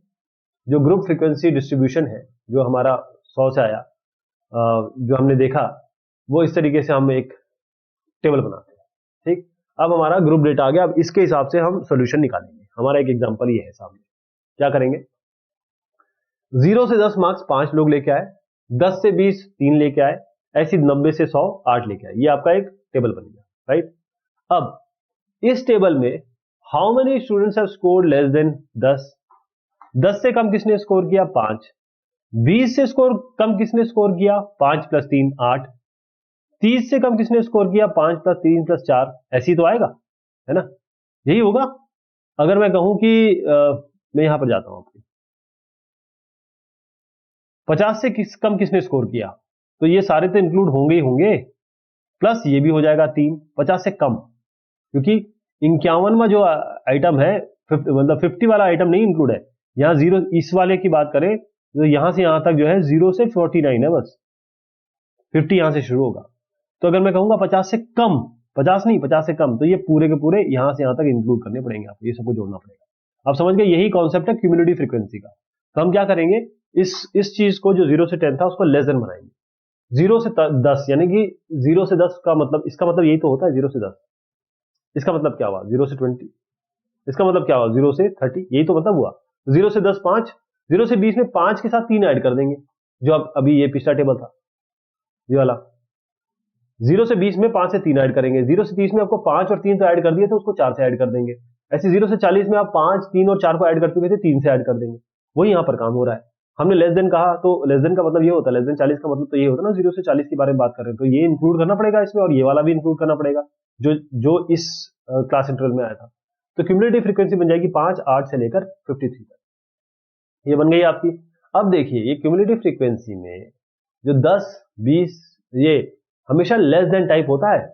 जो ग्रुप फ्रीक्वेंसी डिस्ट्रीब्यूशन है जो हमारा 100 से आया, जो हमने देखा, वो इस तरीके से हम एक टेबल बनाते हैं। ठीक, अब हमारा ग्रुप डेटा आ गया। अब इसके हिसाब से हम सॉल्यूशन निकालेंगे। हमारा एक एग्जांपल ये है सामने। क्या करेंगे, 0 से 10 मार्क्स 5 लोग लेके आए, 10 से 20 3 लेके आए, ऐसी 90 से 100 8 लेके आए। ये आपका एक टेबल बन गया, राइट। अब इस टेबल में how many students have scored less than 10? 10 से कम किसने स्कोर किया? 5। 20 से कम किसने स्कोर किया? 5 + 3 8। 30 से कम किसने स्कोर किया? 5 + 3 + 4। ऐसी तो आएगा, है ना? यही होगा। अगर मैं कहूं कि मैं यहां पर जाता हूं, आपकी 50 से कम किसने स्कोर किया, तो ये सारे तो इंक्लूड होंगे ही होंगे, प्लस ये भी हो जाएगा 3। 50 से कम, क्योंकि 51वां जो आइटम है, मतलब 50 वाला आइटम नहीं इंक्लूड है यहां। 0 इस वाले की बात करें तो यहां से यहां तक जो है 0 से 49 है, बस 50 यहां से शुरू होगा। तो अगर मैं कहूंगा 50 से कम, 50 नहीं 50 से कम, तो ये पूरे के पूरे यहां से यहां तक इंक्लूड करने पड़ेंगे आपको, ये सबको जोड़ना पड़ेगा। आप समझ गए, यही कॉन्सेप्ट है क्यूमुलेटिव फ्रीक्वेंसी का। तो हम क्या करेंगे, इस चीज को जो 0 से 10 था उसको लेस देन बनाएंगे। 0 से 10 यानी कि 0 से 10 का मतलब, इसका मतलब यही तो होता है 0 से 10। इसका मतलब क्या हुआ? 0 से 20। इसका मतलब क्या हुआ? 0 से 30। यही तो मतलब हुआ। 0 से 10 5, 0 से 20 में 5 के साथ 3 ऐड कर देंगे, जो अब अभी ये पिछला टेबल था ये वाला। 0 से 20 में 5 से 3 ऐड करेंगे। 0 से 30 में आपको 5 और 3 तो ऐड कर दिए थे, उसको 4 से ऐड कर देंगे। ऐसे 0 से 40 में आप 5 3 और 4 को ऐड कर चुके थे, 3 से ऐड कर देंगे। वही यहां पर काम हो रहा है। हमने लेस देन कहा, तो लेस देन का मतलब ये होता है, लेस देन 40 का मतलब तो ये होता है ना, 0 से 40 के बारे में बात कर रहे हैं, तो ये इंक्लूड करना पड़ेगा इसमें, और ये वाला भी इंक्लूड करना पड़ेगा जो इस क्लास इंटरवल में आया था। तो क्यूमुलेटिव फ्रीक्वेंसी बन जाएगी 5 8 से लेकर 53 तक। ये बन गई आपकी। अब देखिए, ये क्यूमुलेटिव फ्रीक्वेंसी में जो 10 20 ये हमेशा लेस देन टाइप होता है।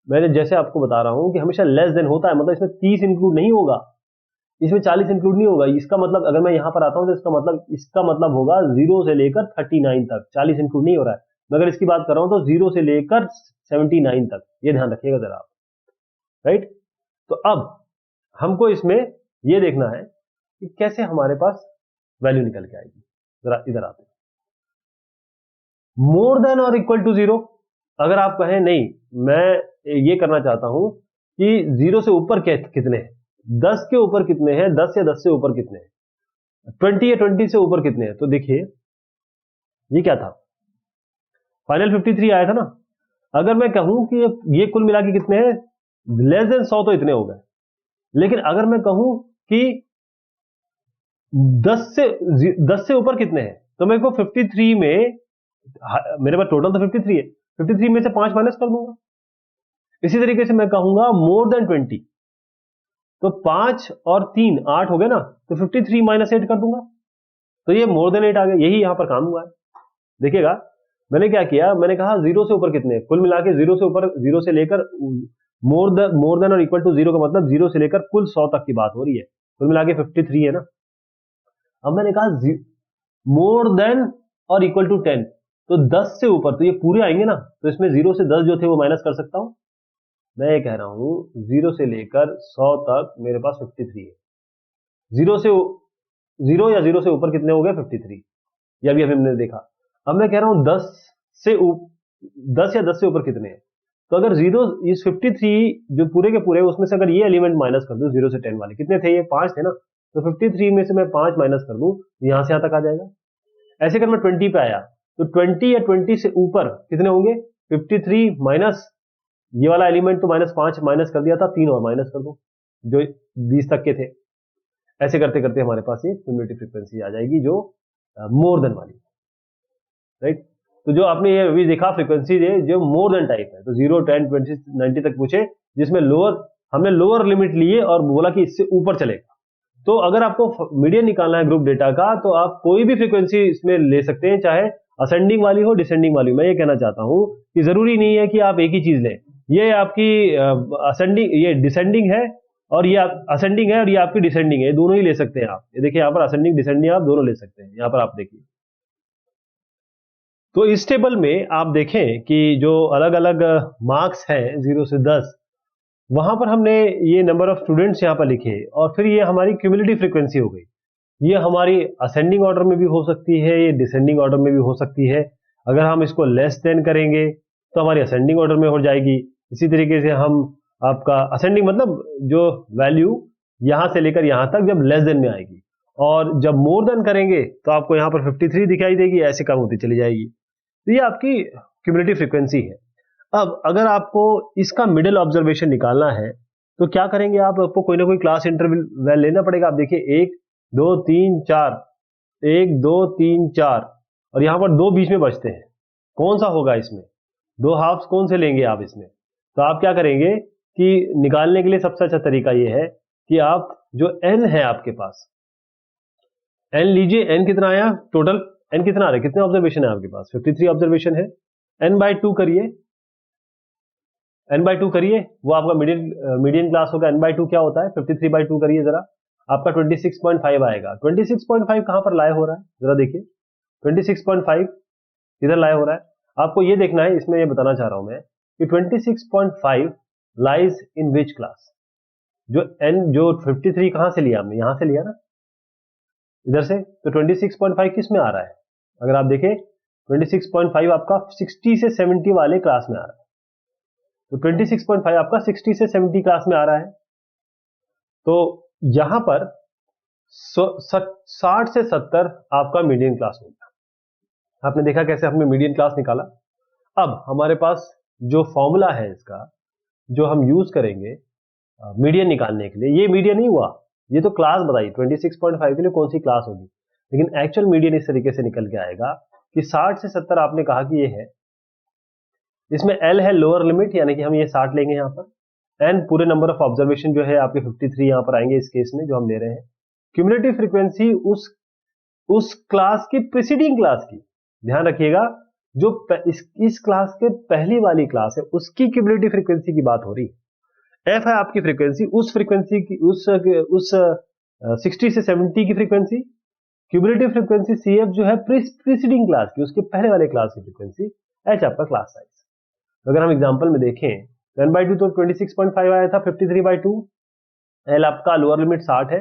मैंने जैसे आपको बता रहा हूं कि हमेशा लेस देन होता है, मतलब इसमें 30 इंक्लूड नहीं होगा, इसमें 40 इंक्लूड नहीं होगा। इसका मतलब अगर मैं यहां पर आता हूं तो इसका मतलब होगा 0 से लेकर 39 तक, 40 इंक्लूड नहीं हो रहा है। मैं अगर इसकी बात कर रहा हूं तो 0 से लेकर 79 तक, ये ध्यान रखिएगा जरा आप, राइट। तो अब हमको इसमें यह देखना है कि कैसे हमारे पास वैल्यू निकल के आएगी। जरा इधर आते हैं। मोर देन और इक्वल टू 0, अगर आप कहें नहीं मैं ये करना चाहता हूं कि 0 से ऊपर कितने हैं, 10 के ऊपर कितने हैं, 10 या 10 से ऊपर कितने हैं, 20 या 20 से ऊपर कितने हैं, तो देखिए ये क्या था, फाइनल 53 आया था ना। अगर मैं कहूं कि ये कुल मिला के कितने हैं, लेस देन 100 तो इतने हो गए। लेकिन अगर मैं कहूं कि 10 से ऊपर कितने हैं, तो मेरे को 53 में, मेरे पास टोटल तो 53 है, 53 में से 5 माइनस कर दूंगा। इसी तरीके से मैं कहूंगा मोर देन 20, तो 5 और 3 8 हो गए ना, तो 53 माइनस 8 कर दूंगा, तो ये मोर देन 8 आ गया। यही यहां पर काम हुआ है। देखिएगा मैंने क्या किया, मैंने कहा 0 से ऊपर कितने हैं, कुल मिला के 0 से ऊपर, 0 से लेकर मोर देन और इक्वल टू 0 का मतलब 0 से लेकर कुल 100 तक की बात हो रही है। कुल मिला के 53 है ना। अब मैंने कहा मोर देन और इक्वल टू 10, तो 10 से ऊपर, तो ये पूरे आएंगे ना, तो इसमें 0 से 10 जो थे वो माइनस कर सकता हूं। मैं ये कह रहा हूं 0 से लेकर 100 तक मेरे पास 53 है। 0 या 0 से ऊपर कितने हो गए? 53। ये अभी हमने देखा। अब मैं कह रहा हूं 10 या 10 से ऊपर कितने हैं, तो अगर 0 इस 53 जो पूरे के पूरे उसमें से अगर ये एलिमेंट माइनस कर दूं 0 से 10 वाले, कितने थे ये 5 थे ना, तो 53 में से मैं 5 माइनस कर दूं यहां से यहां तक आ जाएगा। ऐसे अगर मैं 20 पे आया तो 20 या 20 से ऊपर कितने होंगे 53 माइनस ये वाला एलिमेंट तो -5 माइनस कर दिया था, 3 और माइनस कर दो जो 20 तक के थे। ऐसे करते करते हमारे पास ये क्यूमुलेटिव फ्रीक्वेंसी आ जाएगी जो मोर देन वाली, राइट। तो जो आपने ये अभी देखा फ्रीक्वेंसी जो मोर देन टाइप है, तो 0 10 20 90 तक पूछे जिसमें हमने लोअर लिमिट लिए और बोला कि इससे ऊपर चलेगा। तो अगर आपको मीडियन निकालना है ग्रुप डेटा का तो आप कोई भी फ्रीक्वेंसी इसमें ले सकते हैं, चाहे असेंडिंग वाली हो डिसेंडिंग वाली। मैं ये कहना चाहता हूं कि जरूरी नहीं है कि आप एक ही चीज लें, ये आपकी असेंडिंग ये डिसेंडिंग है और ये असेंडिंग है और ये आपकी डिसेंडिंग है, दोनों ही ले सकते हैं आप। ये देखिए यहाँ पर असेंडिंग डिसेंडिंग आप दोनों ले सकते हैं, यहाँ पर आप देखिए। तो इस टेबल में आप देखें कि जो अलग अलग मार्क्स हैं 0 से 10, वहां पर हमने ये नंबर ऑफ स्टूडेंट्स यहाँ पर लिखे और फिर ये हमारी क्यूमुलेटिव फ्रीक्वेंसी हो गई। ये हमारी असेंडिंग ऑर्डर में भी हो सकती है, ये डिसेंडिंग ऑर्डर में भी हो सकती है। अगर हम इसको लेस देन करेंगे तो हमारी असेंडिंग ऑर्डर में हो जाएगी। इसी तरीके से हम आपका असेंडिंग मतलब जो वैल्यू यहां से लेकर यहां तक जब लेस देन में आएगी, और जब मोर देन करेंगे तो आपको यहाँ पर 53 दिखाई देगी, ऐसे कम होती चली जाएगी। तो ये आपकी क्यूमुलेटिव फ्रीक्वेंसी है। अब अगर आपको इसका मिडिल ऑब्जर्वेशन निकालना है तो क्या करेंगे आपको कोई ना कोई क्लास इंटरवल लेना पड़ेगा। आप देखिए 1 2 3 4, 1 2 3 4 और यहां पर 2 बीच में बचते हैं, कौन सा होगा इसमें, 2 हाफ्स कौन से लेंगे आप इसमें। तो आप क्या करेंगे कि निकालने के लिए सबसे अच्छा तरीका यह है कि आप जो n है आपके पास n लीजिए। n कितना आया टोटल, n कितना आ रहा है, कितने ऑब्जर्वेशन है आपके पास 53 ऑब्जर्वेशन है। n/2 करिए, n/2 करिए, वो आपका मीडियन क्लास होगा। n/2 क्या होता है 53/2 करिए जरा, आपका 26.5 आएगा। 26.5 कहां पर लाए हो रहा है जरा देखिए, 26.5 किधर लाए हो रहा है आपको ये देखना है। इसमें ये बताना चाह रहा हूं मैं कि 26.5 लाइज इन विच क्लास। जो 53 कहां से लिया हमने, यहां से लिया ना इधर से, तो 26.5 किस में आ रहा है अगर आप देखें 26.5 आपका 60 से 70 वाले क्लास में आ रहा है। तो 26.5 आपका 60 से 70 क्लास में आ रहा है। तो यहां पर 60 से 70 आपका मीडियन क्लास होगा। आपने देखा कैसे हमने मीडियन क्लास निकाला। अब हमारे पास जो फॉर्मूला है इसका जो हम यूज करेंगे मीडियन निकालने के लिए, ये मीडियन नहीं हुआ, ये तो क्लास बताई 26.5 के लिए कौन सी क्लास होगी, लेकिन एक्चुअल मीडियन इस तरीके से निकल के आएगा कि 60 से 70 आपने कहा कि ये है, इसमें L है लोअर लिमिट, यानी कि हम ये 60 लेंगे यहाँ पर, एंड पूरे नंबर ऑफ ऑब्जर्वेशन जो है आपके 53 यहाँ पर आएंगे इस केस में जो हम ले रहे हैं। क्यूमुलेटिव फ्रीक्वेंसी उस क्लास की प्रीसीडिंग क्लास की, ध्यान रखिएगा, जो इस क्लास के पहली वाली क्लास है उसकी क्यूमुलेटिव फ्रीक्वेंसी की बात हो रही है। F है आपकी फ्रीक्वेंसी, उस फ्रीक्वेंसी की उस 60 से 70 की फ्रीक्वेंसी। क्यूमुलेटिव फ्रीक्वेंसी CF जो है प्रीसीडिंग क्लास की, उसके पहले वाले क्लास की फ्रीक्वेंसी। H आपका क्लास साइज। अगर हम एग्जांपल में देखें 10/2 तो 26.5 आया था, 53/2, L आपका लोअर लिमिट 60 है,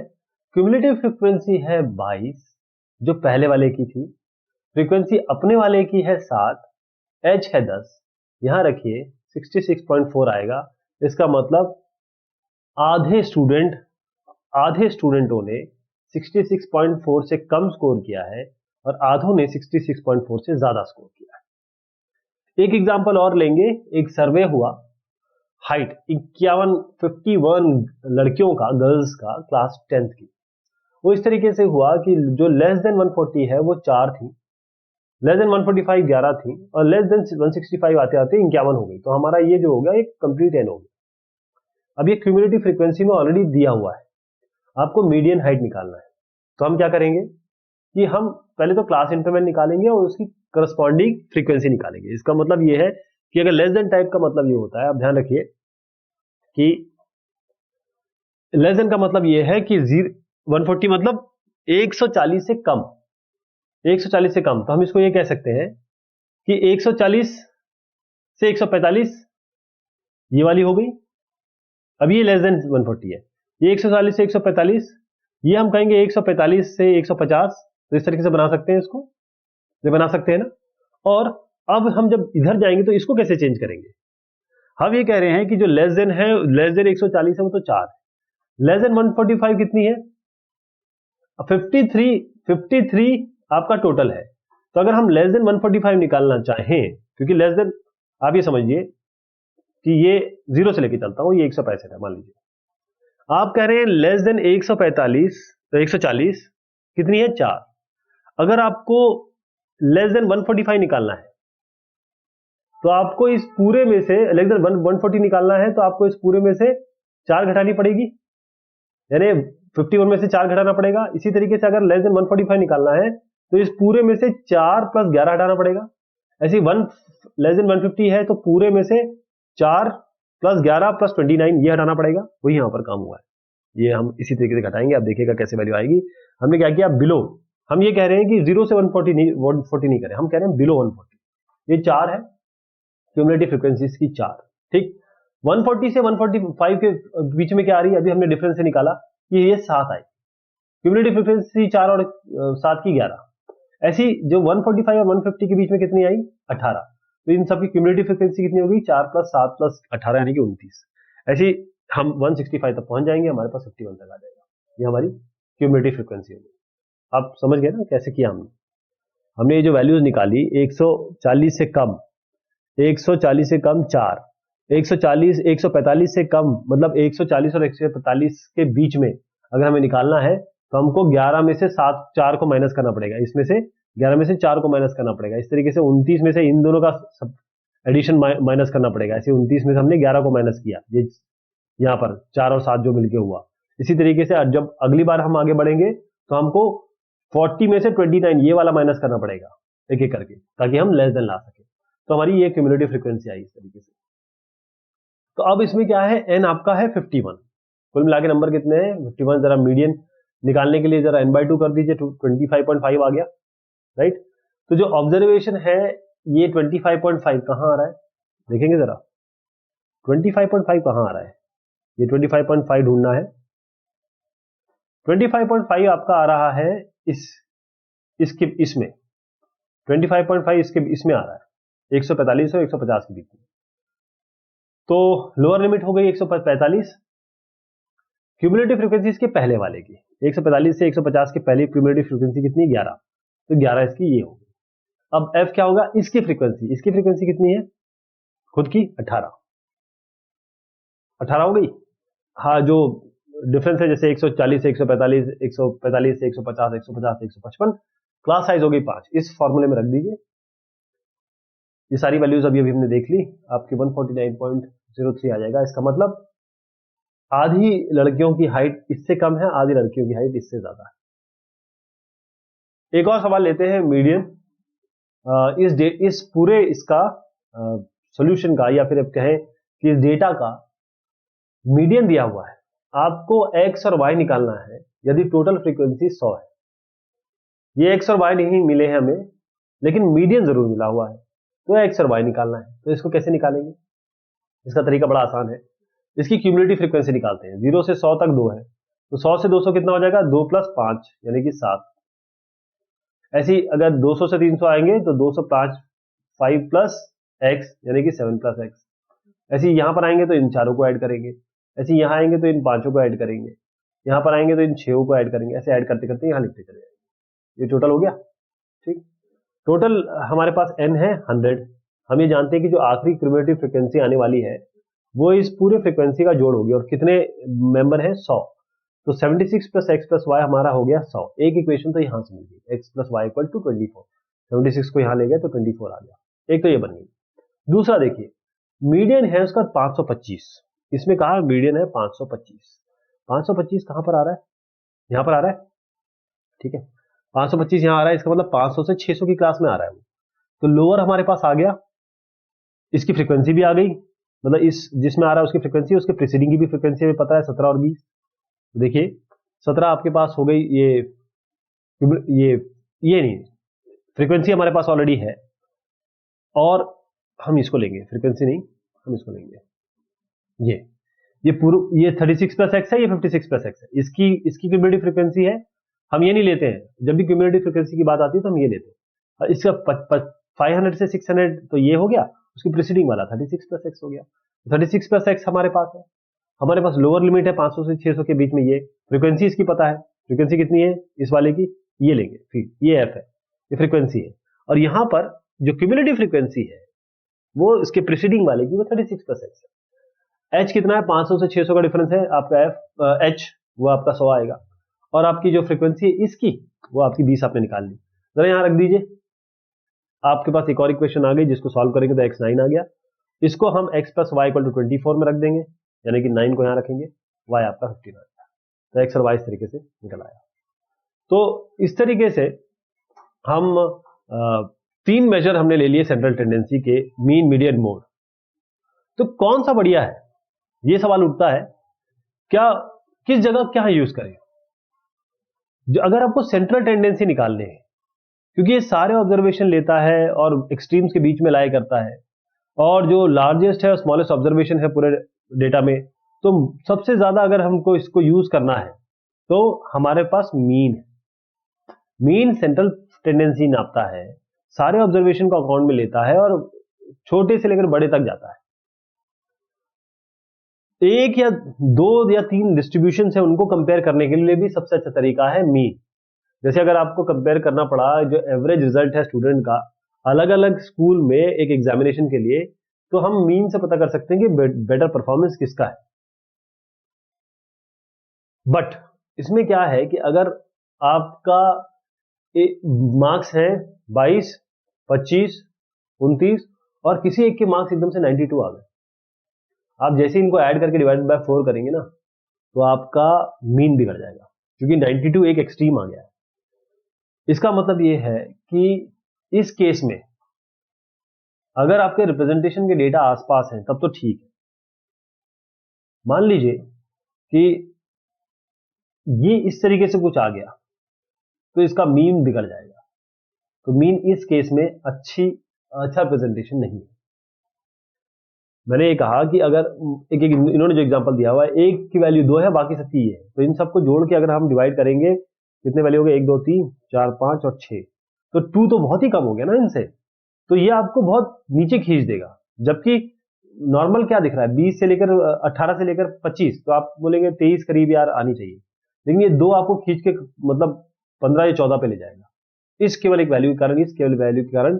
क्यूमुलेटिव फ्रीक्वेंसी है 22 जो पहले वाले की थी, फ्रीक्वेंसी अपने वाले की है 7, H है 10, यहां रखिए 66.4 आएगा। इसका मतलब आधे स्टूडेंटों ने 66.4 से कम स्कोर किया है और आधों ने 66.4 से ज्यादा स्कोर किया है। एक एग्जांपल और लेंगे, एक सर्वे हुआ हाइट 51 लड़कियों का, गर्ल्स का, क्लास 10th की। वो इस तरीके से हुआ कि जो लेस देन 140 है वो 4 थी, लेस देन 145 11 थी और लेस देन 165 आते आते 51 हो गई। तो हमारा ये जो हो गया एक कंप्लीट एन हो गया। अब ये क्यूमुलेटिव फ्रीक्वेंसी में ऑलरेडी दिया हुआ है, आपको मीडियन हाइट निकालना है। तो हम क्या करेंगे कि हम पहले तो क्लास इंटरवल निकालेंगे और उसकी करस्पॉन्डिंग फ्रीक्वेंसी निकालेंगे। इसका मतलब ये है कि अगर लेस देन टाइप का मतलब ये होता है, आप ध्यान रखिए कि लेस देन का मतलब ये है कि 140 मतलब 140 से कम, 140 से कम। तो हम इसको ये कह सकते हैं कि 140 से 145 ये वाली हो गई। अब ये लेस देन 140 है, ये 140 से 145, ये हम कहेंगे 145 से 150। तो इस तरीके से बना सकते हैं, इसको ये बना सकते हैं ना। और अब हम जब इधर जाएंगे तो इसको कैसे चेंज करेंगे, हम ये कह रहे हैं कि जो लेस देन 140 है वो तो 4 है। लेस देन 145 कितनी है? 53 आपका टोटल है। तो अगर हम लेस देन 145 निकालना चाहें, क्योंकि लेस देन, आप ये समझिए कि ये 0 से लेके चलता हूं, ये 165 है मान लीजिए। आप कह रहे हैं लेस देन 145 तो 140 कितनी है? 4। अगर आपको लेस देन 145 निकालना है तो आपको इस पूरे में से लेस देन 140 निकालना है तो आपको इस पूरे में से 4 घटानी पड़ेगी, यानी 51 में से 4 घटाना पड़ेगा। इसी तरीके से अगर लेस देन 145 निकालना है तो इस पूरे में से 4 प्लस 11 हटाना पड़ेगा। ऐसे लेस देन 150 है तो पूरे में से 4 प्लस 11 प्लस 29 ये हटाना पड़ेगा। वही यहां पर काम हुआ है, ये हम इसी तरीके से घटाएंगे, आप देखिएगा कैसे वैल्यू आएगी। हमने क्या किया, बिलो, हम ये कह रहे हैं कि 0 से 140 नहीं करें, हम कह रहे हैं बिलो 140। ये 4 है क्यूमुलेटिव फ्रीक्वेंसीज की 4, ठीक। 140 से 145 के बीच में क्या आ रही है, अभी हमने डिफरेंस से निकाला कि ये 7 आई। क्यूमुलेटिव फ्रीक्वेंसी 4 और 7 की 11। ऐसी जो 145 और 150 के बीच में कितनी आई? 18। तो इन सब की क्यूमुलेटिव फ्रीक्वेंसी कितनी होगी? 4 प्लस 7 प्लस 18 यानी कि 29। ऐसी हम 165 तक पहुंच जाएंगे, हमारे पास 51 तक आ जाएगा। ये हमारी क्यूमुलेटिव फ्रीक्वेंसी होगी। आप समझ गए ना कैसे किया हमने ये जो वैल्यूज निकाली, 140 से कम, 140 से कम 4, 145 से कम, मतलब 140 और 145 के बीच में अगर हमें निकालना है तो हमको 11 में से 4 को माइनस करना पड़ेगा, इसमें से 11 में से 4 को माइनस करना पड़ेगा। इस तरीके से 29 में से इन दोनों का एडिशन माइनस करना पड़ेगा। ऐसे 29 में से हमने 11 को माइनस किया, ये यहाँ पर 4 और 7 जो मिलके हुआ। इसी तरीके से जब अगली बार हम आगे बढ़ेंगे तो हमको 40 में से 29 ये वाला माइनस करना पड़ेगा एक एक करके, ताकि हम लेस देन ला सके। तो हमारी ये क्यूमुलेटिव फ्रीक्वेंसी आई इस तरीके से। तो अब इसमें क्या है, n आपका है 51, कुल मिला के नंबर कितने हैं? 51। जरा मीडियन निकालने के लिए जरा n/2 कर दीजिए, 25.5 आ गया, राइट। तो जो ऑब्जर्वेशन है ये 25.5 कहां आ रहा है, देखेंगे जरा 25.5 कहां आ रहा है, ये 25.5 ढूंढना है। 25.5 आपका आ रहा है इसमें 25.5 इसमें आ रहा है 145 और 150 के बीच में। तो लोअर लिमिट हो गई 145 क्यूमुलेटिव फ्रीक्वेंसी के पहले वाले की। 145 से 150 के पहले क्यूमुलेटिव फ्रीक्वेंसी कितनी? 11। तो 11 इसकी ये होगी। अब f क्या होगा? इसकी फ्रीक्वेंसी कितनी है खुद की? 18 हो गई। हाँ, जो डिफरेंस है जैसे 140 से 145, 145 से 150, 150 से 155, क्लास साइज हो गई 5। इस फॉर्मूले में रख दीजिए। ये सारी वैल्यूज अभी हमने देख ली, आपकी 149.03 आ जाएगा। इसका मतलब आधी लड़कियों की हाइट इससे कम है, आधी लड़कियों की हाइट इससे ज्यादा है। एक और सवाल लेते हैं मीडियन। इस पूरे इसका सॉल्यूशन का, या फिर आप कहें कि इस डेटा का मीडियन दिया हुआ है, आपको x और y निकालना है। यदि टोटल फ्रीक्वेंसी 100 है, ये x और y नहीं मिले हैं हमें, लेकिन मीडियन जरूर मिला हुआ है, तो x और y निकालना है। तो इसको कैसे निकालेंगे? इसका तरीका बड़ा आसान है। इसकी क्यूमुलेटिव फ्रीक्वेंसी निकालते हैं। 0 से 100 तक 2 है, तो 100 से 200 कितना हो जाएगा? 2 प्लस 5 यानी कि 7। ऐसी अगर 200 से 300 आएंगे तो 205 5 प्लस x यानी कि 7 प्लस x। ऐसे यहां पर आएंगे तो इन चारों को ऐड करेंगे, ऐसे यहां आएंगे तो इन पांचों को ऐड करेंगे, यहां पर आएंगे तो इन 6 को ऐड करेंगे, ऐसे ऐड करते करते यहां लिखते चले जाएंगे। ये टोटल हो गया, ठीक। टोटल हमारे पास n है 100। हम ये जानते हैं कि जो आखिरी क्यूमुलेटिव फ्रीक्वेंसी आने वाली है वो इस पूरे फ्रीक्वेंसी का जोड़ होगी, और कितने मेंबर है? 100। तो 76 प्लस एक्स प्लस वाई हमारा हो गया 100। एक इक्वेशन तो यहां से मिल गई, x plus y equal to 24। 76 को यहां ले गए तो 24 आ गया। एक तो ये बन गई। दूसरा देखिए, मीडियन है उसका 525। इसमें कहा मीडियन है 525। 525 कहां पर आ रहा है? यहां पर आ रहा है, ठीक है। 525 यहां आ रहा है, इसका मतलब 500 से 600 की क्लास में आ रहा है वो। तो लोअर हमारे पास आ गया, इसकी फ्रीक्वेंसी भी आ गई, मतलब इस जिसमें आ रहा है उसकी फ्रीक्वेंसी, उसके प्रीसीडिंग की भी फ्रीक्वेंसी हमें पता है 17 और 20। देखिए 17 आपके पास हो गई, ये नहीं, फ्रीक्वेंसी हमारे पास ऑलरेडी है, और हम इसको लेंगे, फ्रीक्वेंसी नहीं, हम इसको लेंगे। ये 36 प्लस एक्स है, ये 56 प्लस एक्स है। इसकी क्यूमुलेटिव फ्रीक्वेंसी है, हम ये नहीं लेते हैं। जब भी क्यूमुलेटिव फ्रीक्वेंसी की बात आती है तो हम ये लेते हैं। इसका 500 से 600 तो ये हो गया, उसकी प्रीसीडिंग वाला 36 प्लस एक्स हो गया। 36 प्लस एक्स हमारे पास है। हमारे पास लोअर लिमिट है 500 से 600 के बीच में, ये फ्रीक्वेंसी इसकी पता है, फ्रीक्वेंसी कितनी है इस वाले की, ये लेंगे, फिर ये एफ है, ये फ्रीक्वेंसी है। और यहां पर जो क्यूमुलेटिव फ्रीक्वेंसी है वो इसके प्रीसीडिंग वाले की वो 36 प्लस एक्स है। एच कितना है, 500 से 600 का डिफरेंस है, आपका एफ एच वो आपका 100 आएगा, और आपकी जो फ्रीक्वेंसी है इसकी वो आपकी 20 आपने निकाल ली। जरा यहां रख दीजिए, आपके पास एक और इक्वेशन आ गई जिसको सॉल्व करेंगे तो x9 आ गया। इसको हम x plus y equal to 24 में रख देंगे, यानी कि 9 को यहां रखेंगे, y आपका 15 आ गया, तो x और y इस तरीके से निकल आया। तो इस तरीके से हम 3 मेजर हमने ले लिए सेंट्रल टेंडेंसी के, मीन, मीडियन, मोड। तो कौन सा बढ़िया है, ये सवाल उठता है, क्या किस जगह क्या यूज करें। जो अगर आपको सेंट्रल टेंडेंसी निकालने हैं, क्योंकि ये सारे ऑब्जर्वेशन लेता है और एक्सट्रीम्स के बीच में लाई करता है, और जो लार्जेस्ट है और स्मॉलेस्ट ऑब्जर्वेशन है पूरे डेटा में, तो सबसे ज्यादा अगर हमको इसको यूज करना है तो हमारे पास मीन है। मीन सेंट्रल टेंडेंसी नापता है, सारे ऑब्जर्वेशन को अकाउंट में लेता है और छोटे से लेकर बड़े तक जाता है। एक या 2 या 3 डिस्ट्रीब्यूशन है उनको कंपेयर करने के लिए भी सबसे अच्छा तरीका है मीन। जैसे अगर आपको कंपेयर करना पड़ा जो एवरेज रिजल्ट है स्टूडेंट का अलग अलग स्कूल में एक एग्जामिनेशन के लिए, तो हम मीन से पता कर सकते हैं कि बेटर परफॉर्मेंस किसका है। बट इसमें क्या है कि अगर आपका मार्क्स है 22, 25, 29 और किसी एक के मार्क्स एकदम से 92 आ गए, आप जैसे इनको ऐड करके डिवाइड बाय 4 करेंगे ना, तो आपका मीन बिगड़ जाएगा, क्योंकि 92 एक एक्सट्रीम आ गया है। इसका मतलब यह है कि इस केस में अगर आपके रिप्रेजेंटेशन के डेटा आसपास हैं तब तो ठीक है। मान लीजिए कि ये इस तरीके से कुछ आ गया तो इसका मीन बिगड़ जाएगा, तो मीन इस केस में अच्छा रिप्रेजेंटेशन नहीं है। मैंने ये कहा कि अगर एक इन्होंने जो एग्जांपल दिया हुआ है, एक की वैल्यू 2 है बाकी सब 3 है, तो इन सबको जोड़ के अगर हम डिवाइड करेंगे कितने वैल्यू हो गए, 1 2 3 4 5 और 6, तो 2 तो बहुत ही कम हो गया ना इनसे, तो ये आपको बहुत नीचे खींच देगा। जबकि नॉर्मल क्या दिख रहा है, 20 से लेकर 18 से लेकर 25, तो आप बोलेंगे 23 करीब यार आनी चाहिए, लेकिन ये 2 आपको खींच के मतलब 15 या 14 पे ले जाएगा। इस केवल एक वैल्यू के कारण, इस केवल वैल्यू के कारण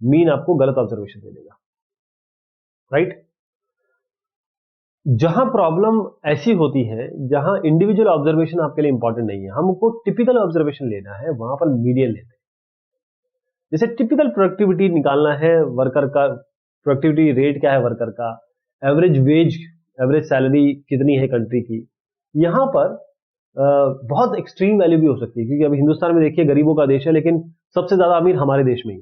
मीन आपको गलत ऑब्जर्वेशन दे देगा, राइट। जहां प्रॉब्लम ऐसी होती है जहां इंडिविजुअल ऑब्जर्वेशन आपके लिए इंपॉर्टेंट नहीं है, हमको टिपिकल ऑब्जर्वेशन लेना है, वहां पर मीडियन लेते हैं। जैसे टिपिकल प्रोडक्टिविटी निकालना है वर्कर का, प्रोडक्टिविटी रेट क्या है वर्कर का, एवरेज वेज, एवरेज सैलरी कितनी है कंट्री की, यहां पर बहुत एक्सट्रीम वैल्यू भी हो सकती है, क्योंकि अभी हिंदुस्तान में देखिए गरीबों का देश है, लेकिन सबसे ज्यादा अमीर हमारे देश में ही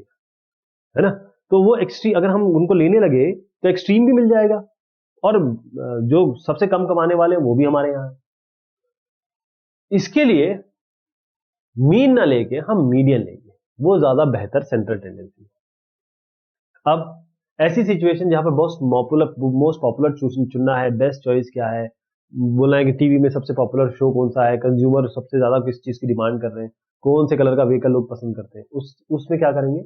है ना। तो वो एक्सट्रीम अगर हम उनको लेने लगे तो एक्सट्रीम भी मिल जाएगा, और जो सबसे कम कमाने वाले हैं वो भी हमारे यहाँ है। इसके लिए मीन ना लेके हम मीडियन लेंगे, वो ज्यादा बेहतर सेंट्रल टेंडेंसी है। अब ऐसी सिचुएशन जहां पर मोस्ट पॉपुलर चुनना है, बेस्ट चॉइस क्या है, बोलना है कि टीवी में सबसे पॉपुलर शो कौन सा है, कंज्यूमर सबसे ज्यादा किस चीज की डिमांड कर रहे हैं, कौन से कलर का व्हीकल लोग पसंद करते हैं, उसमें क्या करेंगे,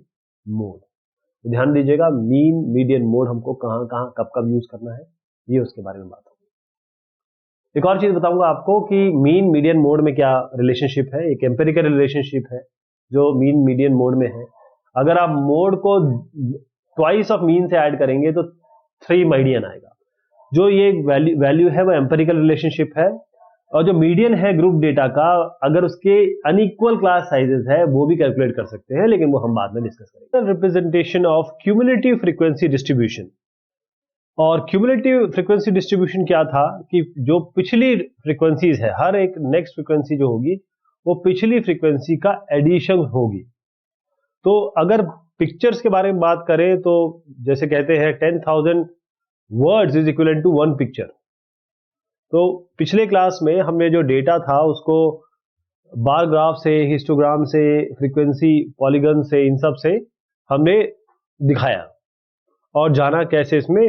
मोड। तो ध्यान दीजिएगा, मीन मीडियन मोड हमको कहां कहां कब कब यूज करना है, ये उसके बारे में बात होगी। एक और चीज बताऊंगा आपको कि मीन मीडियन मोड में क्या रिलेशनशिप है। एक एम्पिरिकल रिलेशनशिप है जो मीन मीडियन मोड में है। अगर आप मोड को ट्वाइस ऑफ मीन से ऐड करेंगे तो 3 मीडियन आएगा। जो ये वैल्यू है वो एम्पिरिकल रिलेशनशिप है, और जो मीडियन है ग्रुप डेटा का, अगर उसके अनइक्वल क्लास साइजेस है वो भी कैलकुलेट कर सकते हैं, लेकिन वो हम बाद में डिस्कस करेंगे। Representation of cumulative frequency distribution. और क्यूमुलेटिव फ्रीक्वेंसी डिस्ट्रीब्यूशन क्या था कि जो पिछली फ्रीक्वेंसीज है, हर एक नेक्स्ट फ्रीक्वेंसी जो होगी वो पिछली फ्रीक्वेंसी का एडिशन होगी। तो अगर पिक्चर्स के बारे में बात करें तो जैसे कहते हैं 10,000 words is equivalent to 1 picture. तो पिछले क्लास में हमने जो डेटा था उसको बार ग्राफ से, हिस्टोग्राम से, फ्रीक्वेंसी पॉलीगन से, इन सब से हमने दिखाया और जाना कैसे इसमें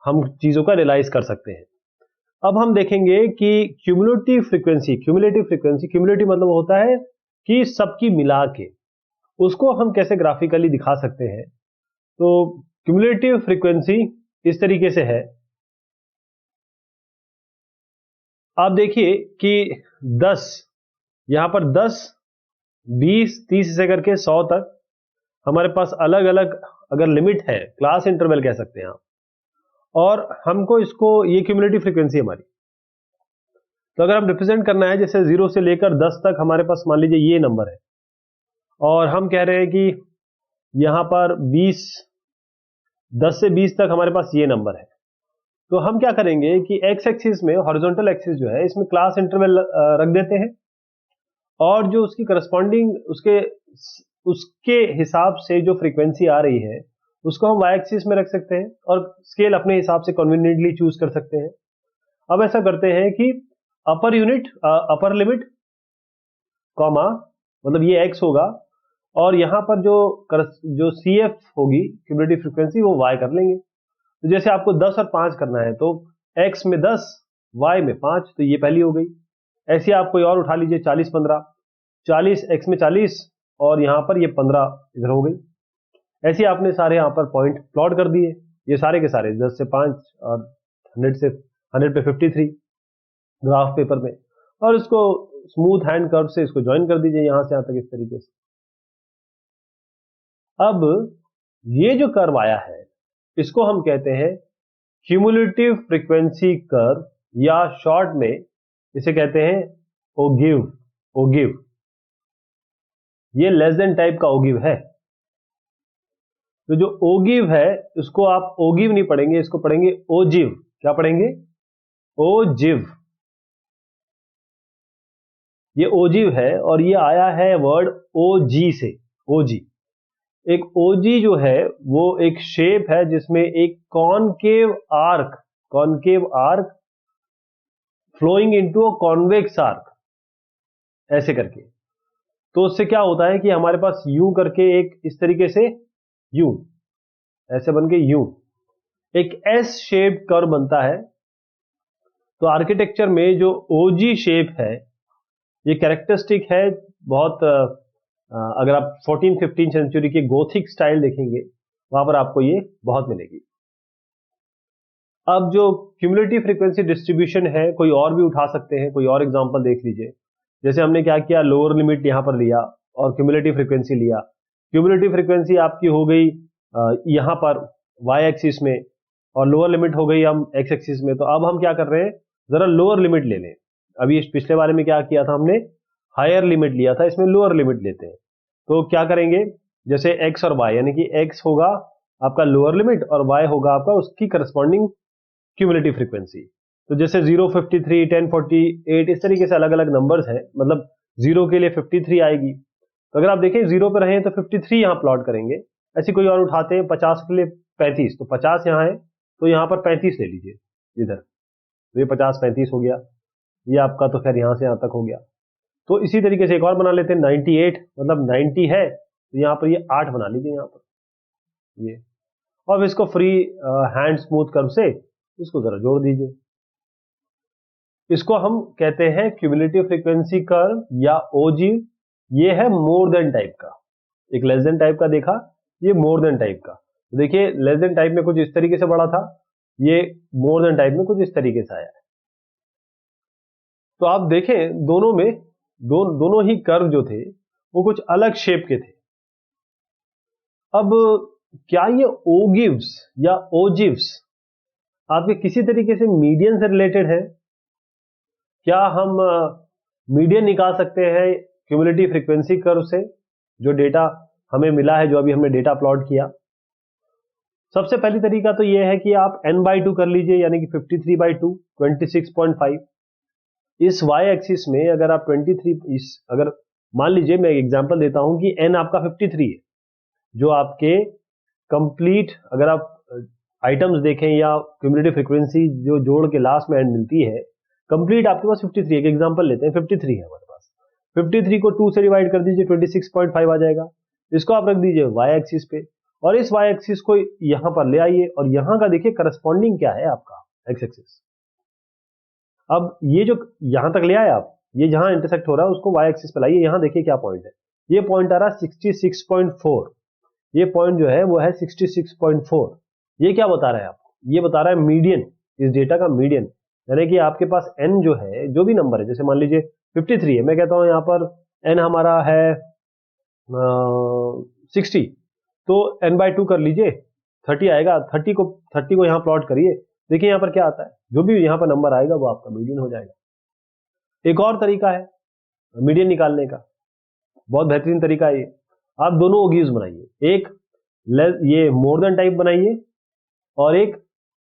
हम चीजों का रियलाइज कर सकते हैं। अब हम देखेंगे कि क्यूमुलेटिव फ्रीक्वेंसी मतलब होता है कि सबकी मिला के उसको हम कैसे ग्राफिकली दिखा सकते हैं। तो क्यूमुलेटिव फ्रीक्वेंसी इस तरीके से है आप देखिए कि 10, यहां पर 10, 20, 30 से करके 100 तक हमारे पास अलग अलग अगर लिमिट है, क्लास इंटरवल कह सकते हैं आप, और हमको इसको, ये क्यूमुलेटिव फ्रीक्वेंसी हमारी, तो अगर हम रिप्रेजेंट करना है जैसे 0 से लेकर 10 तक हमारे पास मान लीजिए ये नंबर है, और हम कह रहे हैं कि यहां पर 20, 10 से 20 तक हमारे पास ये नंबर है, तो हम क्या करेंगे कि एक्स एक्सिस में, हॉरिजॉन्टल एक्सिस जो है इसमें क्लास इंटरवल रख देते हैं, और जो उसकी करस्पॉन्डिंग उसके उसके हिसाब से जो फ्रीक्वेंसी आ रही है उसको हम वाई एक्सिस में रख सकते हैं, और स्केल अपने हिसाब से कन्वीनियंटली चूज कर सकते हैं। अब ऐसा करते हैं कि अपर यूनिट, अपर लिमिट कॉमा, मतलब ये एक्स होगा, और यहां पर जो सी एफ होगी क्यूमुलेटिव फ्रीक्वेंसी, वो वाई कर लेंगे। तो जैसे आपको 10 और 5 करना है, तो x में 10, y में 5, तो ये पहली हो गई। ऐसे आप कोई और उठा लीजिए, 40, 15, 40, x में 40, और यहां पर ये 15 इधर हो गई। ऐसे आपने सारे यहां पर पॉइंट प्लॉट कर दिए, ये सारे के सारे 10 से 5 और 100 पे 53 ग्राफ पेपर में, और इसको स्मूथ हैंड कर्व से इसको ज्वाइन कर दीजिए यहां से यहां तक, इस तरीके से। अब ये जो कर्व आया है इसको हम कहते हैं क्यूमुलेटिव फ्रीक्वेंसी कर्व, या शॉर्ट में इसे कहते हैं ओगिव। ओगिव, ये लेस देन टाइप का ओगिव है। तो जो ओगिव है इसको आप ओगिव नहीं पढ़ेंगे, इसको पढ़ेंगे ओजिव। क्या पढ़ेंगे? ओजिव। ये ओजिव है, और ये आया है वर्ड ओजी से, ओजी। एक ओजी जो है वो एक शेप है जिसमें एक concave arc flowing into a convex arc, ऐसे करके। तो उससे क्या होता है कि हमारे पास यू करके एक इस तरीके से यू, ऐसे बन के यू एक एस शेप कर्व बनता है। तो आर्किटेक्चर में जो ओजी शेप है ये कैरेक्टरिस्टिक है बहुत। अगर आप 14-15 सेंचुरी के गोथिक स्टाइल देखेंगे वहां पर आपको ये बहुत मिलेगी। अब जो क्यूमुलेटिव फ्रीक्वेंसी डिस्ट्रीब्यूशन है, कोई और भी उठा सकते हैं, कोई और एग्जांपल देख लीजिए। जैसे हमने क्या किया, लोअर लिमिट यहां पर लिया और क्यूमुलेटिव फ्रीक्वेंसी लिया। क्यूमुलेटिव फ्रीक्वेंसी आपकी हो गई यहां पर वाई एक्सिस में, और लोअर लिमिट हो गई हम एक्स एक्सिस में। तो अब हम क्या कर रहे हैं, जरा लोअर लिमिट ले लें। अभी इस पिछले वाले में क्या किया था हमने, हायर लिमिट लिया था, इसमें लोअर लिमिट लेते हैं। तो क्या करेंगे, जैसे एक्स और वाई, यानी कि एक्स होगा आपका लोअर लिमिट और वाई होगा आपका उसकी करस्पॉन्डिंग क्यूमुलेटिव फ्रीक्वेंसी। तो जैसे 053, 1048, इस तरीके से अलग अलग नंबर्स हैं, मतलब 0 के लिए 53 आएगी। तो अगर आप देखें 0 पे रहे तो 53 यहां प्लॉट करेंगे। ऐसे कोई और उठाते हैं 50 के लिए 35, तो 50 यहां है तो यहां पर 35 ले लीजिए इधर, तो ये 50 35 हो गया। ये आपका तो खैर यहां से यहां तक हो गया। तो इसी तरीके से एक और बना लेते हैं 98, मतलब 90 है तो यहां पर ये 8 बना लीजिए यहां पर ये, और इसको फ्री हैंड स्मूथ कर्व से इसको जरा जोड़ दीजिए। इसको हम कहते हैं क्यूमुलेटिव फ्रीक्वेंसी कर्व या ओजी। ये है मोर देन टाइप का। एक लेस देन टाइप का देखा, ये मोर देन टाइप का। देखिए लेस देन टाइप में कुछ इस तरीके से बढ़ा था, ये मोर देन टाइप में कुछ इस तरीके से आया है। तो आप देखें दोनों में दोनों ही कर्व जो थे वो कुछ अलग शेप के थे। अब क्या ये ओगिव्स या ओजिव्स आपके किसी तरीके से मीडियन से रिलेटेड है? क्या हम मीडियन निकाल सकते हैं क्यूमुलेटिव फ्रीक्वेंसी कर्व से, जो डेटा हमें मिला है, जो अभी हमने डेटा प्लॉट किया? सबसे पहली तरीका तो यह है कि आप n/2 कर लीजिए, यानी कि 53/2, 26.5। इस y एक्सिस में अगर आप 23, अगर मान लीजिए मैं एग्जांपल देता हूं कि n आपका 53 है, जो आपके कंप्लीट, अगर आप आइटम्स देखें या क्यूमुलेटिव फ्रीक्वेंसी जो जोड़ के लास्ट में एंड मिलती है, कंप्लीट आपके पास 53। एक एग्जांपल लेते हैं, 53 है हमारे पास। 53 को 2 से डिवाइड कर दीजिए, 26.5 आ जाएगा। इसको आप रख दीजिए y एक्सिस पे, और इस y एक्सिस को यहां पर ले आइए, और यहां का देखिए करस्पॉन्डिंग क्या है आपका x एक्सिस। अब ये जो यहां तक ले आए आप, ये जहां इंटरसेक्ट हो रहा है उसको y एक्सिस पे लाइए। यहां देखिए क्या पॉइंट है, ये पॉइंट आ रहा है 66.4। ये पॉइंट जो है वो है 66.4। ये क्या बता रहा है आपको? ये बता रहा है मीडियन, इस डेटा का मीडियन। यानी कि आपके पास n जो है, जो भी नंबर है, जैसे मान लीजिए 53 है, मैं कहता हूं यहाँ पर n हमारा है 60, तो n/2 कर लीजिए, 30 आएगा। 30 को यहाँ प्लॉट करिए, देखिए यहाँ पर क्या आता है, जो भी यहाँ पर नंबर आएगा वो आपका मीडियन हो जाएगा। एक और तरीका है मीडियन निकालने का, बहुत बेहतरीन तरीका है ये। आप दोनों ओगिव्स बनाइए, एक ये मोर देन टाइप बनाइए और एक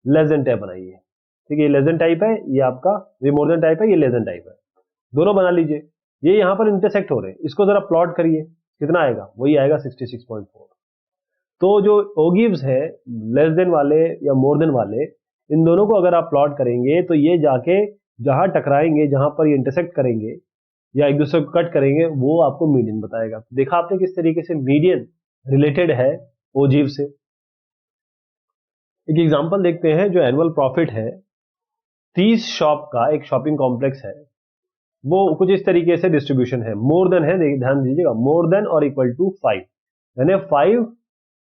लेस देन टाइप बनाइए। ठीक है, ये लेस देन टाइप है, ये आपका ये मोर देन टाइप है, ये लेस देन टाइप है, दोनों बना लीजिए। ये यहाँ पर इंटरसेक्ट हो रहे हैं, इसको जरा प्लॉट करिए, कितना आएगा, वही आएगा 66.4। तो जो ओगिव्स है लेस देन वाले या मोर देन वाले, इन दोनों को अगर आप प्लॉट करेंगे तो ये जाके जहां टकराएंगे, जहां पर ये इंटरसेक्ट करेंगे या एक दूसरे को कट करेंगे, वो आपको मीडियन बताएगा। देखा आपने किस तरीके से मीडियन रिलेटेड है ओगिव से। एक एग्जांपल देखते हैं, जो एनुअल प्रॉफिट है 30 शॉप का एक शॉपिंग कॉम्प्लेक्स है, वो कुछ इस तरीके से डिस्ट्रीब्यूशन है, मोर देन है, ध्यान दीजिएगा, मोर देन और इक्वल टू 5, यानी 5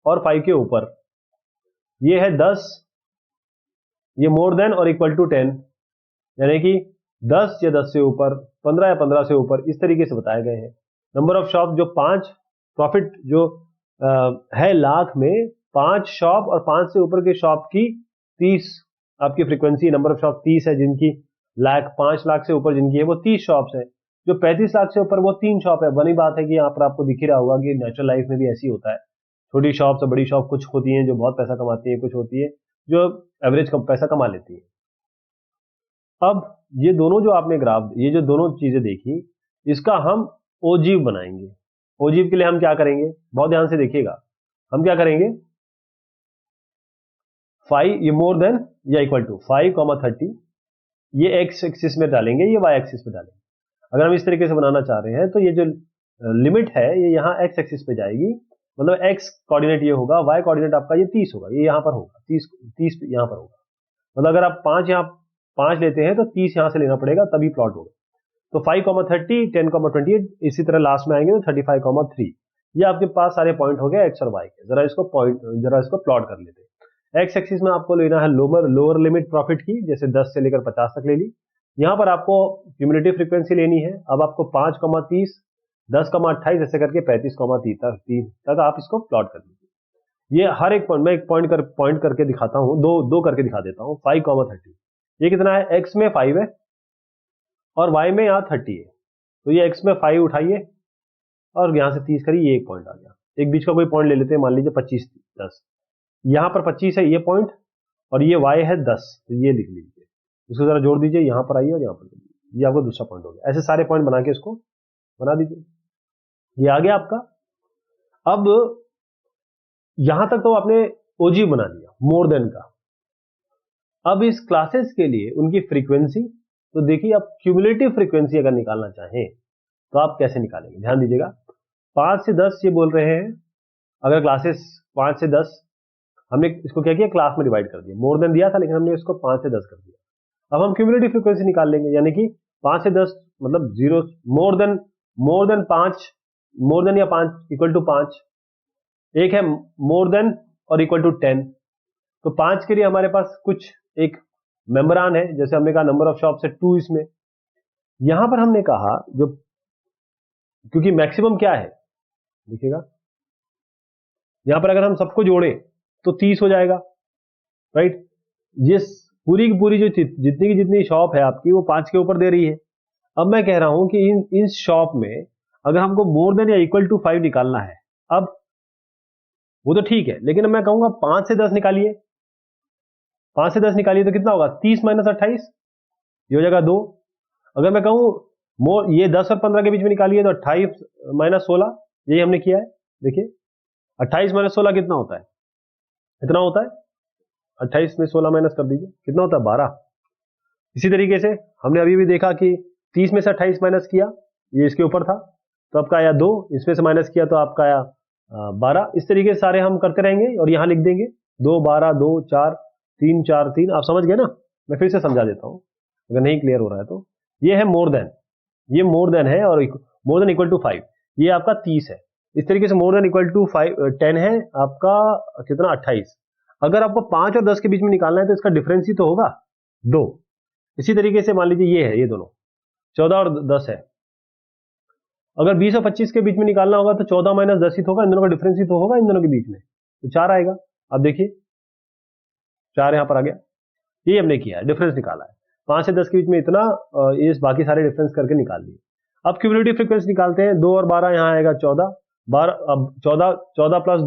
और 5 के ऊपर, ये है 10, ये मोर देन और इक्वल टू 10, यानी कि 10 या 10 से ऊपर, 15 या 15 से ऊपर, इस तरीके से बताए गए हैं। नंबर ऑफ शॉप जो 5, प्रॉफिट जो है लाख में 5 शॉप और 5 से ऊपर के शॉप की 30 आपकी फ्रीक्वेंसी, नंबर ऑफ शॉप 30 है, जिनकी 5 लाख से ऊपर जिनकी है वो 30 शॉप्स है। जो 35 लाख से ऊपर वो 3 शॉप है। बनी बात है कि यहाँ पर आपको दिख ही रहा होगा कि नेचुरल लाइफ में भी ऐसी होता है, छोटी शॉप से बड़ी शॉप कुछ होती हैं जो बहुत पैसा कमाती है, कुछ होती है जो एवरेज पैसा कमा लेती है। अब ये दोनों जो आपने ग्राफ, ये जो दोनों चीजें देखी, इसका हम ओजीव बनाएंगे। ओजीव के लिए हम क्या करेंगे, बहुत ध्यान से देखिएगा, हम क्या करेंगे, 5 ये मोर देन या इक्वल टू 5,30 ये एक्स एक्सिस में डालेंगे, ये वाई एक्सिस पे डालेंगे। अगर हम इस तरीके से बनाना चाह रहे हैं तो ये जो लिमिट है ये यहाँ एक्स एक्सिस पे जाएगी, मतलब एक्स कोऑर्डिनेट ये होगा, वाई कोऑर्डिनेट आपका ये 30 होगा, ये यहाँ पर होगा, 30 यहाँ पर होगा। मतलब अगर आप 5 लेते हैं तो 30 यहाँ से लेना पड़ेगा, तभी प्लॉट होगा। तो 5,30, 10,28, इसी तरह लास्ट में आएंगे तो 35,3। ये आपके पास सारे पॉइंट हो गए एक्स और वाई के। जरा इसको प्लॉट कर लेते हैं। एक्स एक्सिस में आपको लेना है लोअर लिमिट प्रॉफिट की, जैसे 10 से लेकर 50 तक ले ली। यहाँ पर आपको क्यूमुलेटिव फ्रीक्वेंसी लेनी है। अब आपको 5,30, 10,28 ऐसे करके 35,3 तक आप इसको प्लॉट कर लीजिए। ये हर एक पॉइंट मैं एक पॉइंट करके दिखाता हूँ, दो करके दिखा देता हूँ। 5,30 ये कितना है, एक्स में 5 है और वाई में यहाँ 30 है, तो ये एक्स में 5 उठाइए और यहाँ से 30 करिए, ये एक पॉइंट आ गया। एक बीच का कोई पॉइंट ले लेते हैं, मान लीजिए 25, 10, यहाँ पर 25 है ये पॉइंट और ये y है 10, तो ये लिख लीजिए, इसको जरा जोड़ दीजिए, यहाँ पर आइए और यहाँ पर, ये आपको दूसरा पॉइंट हो गया। ऐसे सारे पॉइंट बना के इसको बना दीजिए, ये आ गया आपका। अब यहां तक तो आपने ओजी बना दिया मोर देन का। अब इस क्लासेस के लिए उनकी फ्रीक्वेंसी, तो देखिए आप क्यूमुलेटिव फ्रीक्वेंसी अगर निकालना चाहें तो आप कैसे निकालेंगे, ध्यान दीजिएगा। 5 से 10 ये बोल रहे हैं, अगर क्लासेस 5 से 10, हमने इसको क्या किया, क्लास में डिवाइड कर दिया, मोर देन दिया था लेकिन हमने इसको 5 से 10 कर दिया। अब हम क्यूमुलेटिव फ्रीक्वेंसी निकाल लेंगे, यानी कि 5 से 10 मतलब 0, मोर देन 5, मोर देन या 5 इक्वल टू 5, एक है मोर देन और इक्वल टू 10। तो 5 के लिए हमारे पास कुछ एक मेंबरान है, जैसे हमने कहा नंबर ऑफ शॉप्स है 2 इसमें। यहां पर हमने कहा जो, क्योंकि मैक्सिमम क्या है देखिएगा, यहां पर अगर हम सबको जोड़ें तो 30 हो जाएगा, राइट। ये पूरी की पूरी जो जितनी शॉप है आपकी वो 5 के ऊपर दे रही है। अब मैं कह रहा हूं कि इन शॉप में अगर हमको मोर देन या इक्वल टू 5 निकालना है, अब वो तो ठीक है, लेकिन मैं कहूंगा 5 से 10 निकालिए। 5 से 10 निकालिए तो कितना होगा, 30 माइनस 28, ये हो जाएगा 2। अगर मैं कहूं ये 10 और 15 के बीच में निकालिए तो 28 माइनस 16, यही हमने किया है। देखिए 28 माइनस 16 कितना होता है, इतना होता है। 28 में 16 माइनस कर दीजिए, कितना होता है, 12। इसी तरीके से हमने अभी भी देखा कि 30 में से 28 माइनस किया, ये इसके ऊपर था तो आपका आया 2, इसमें से माइनस किया तो आपका आया 12। इस तरीके से सारे हम करते रहेंगे और यहां लिख देंगे 2, 12, 2, 4, 3, 4, 3। आप समझ गए ना, मैं फिर से समझा देता हूं अगर नहीं क्लियर हो रहा है तो। ये है मोर देन, ये मोर देन है और मोर देन इक्वल टू 5, ये आपका 30 है। इस तरीके से मोर देन इक्वल टू 10 है आपका कितना, 28। अगर आपको 5 और 10 के बीच में निकालना है तो इसका डिफरेंस ही तो होगा 2, इसी तरीके से मान लीजिए ये है, ये दोनों 14 और 10 है। अगर 20 और 25 के बीच में निकालना होगा तो 14 माइनस 10 ही तो होगा, इन दोनों का डिफरेंस ही तो होगा इन दोनों के बीच में, तो 4 आएगा। अब देखिए 4 यहां पर आ गया, ये हमने किया, डिफरेंस निकाला है। 5 से 10 के बीच में इतना, ये बाकी सारे डिफरेंस करके निकाल लिए। अब क्यूमुलेटिव फ्रीक्वेंसी निकालते हैं। 2 और 12 यहाँ आएगा 14, 12 अब 14 प्लस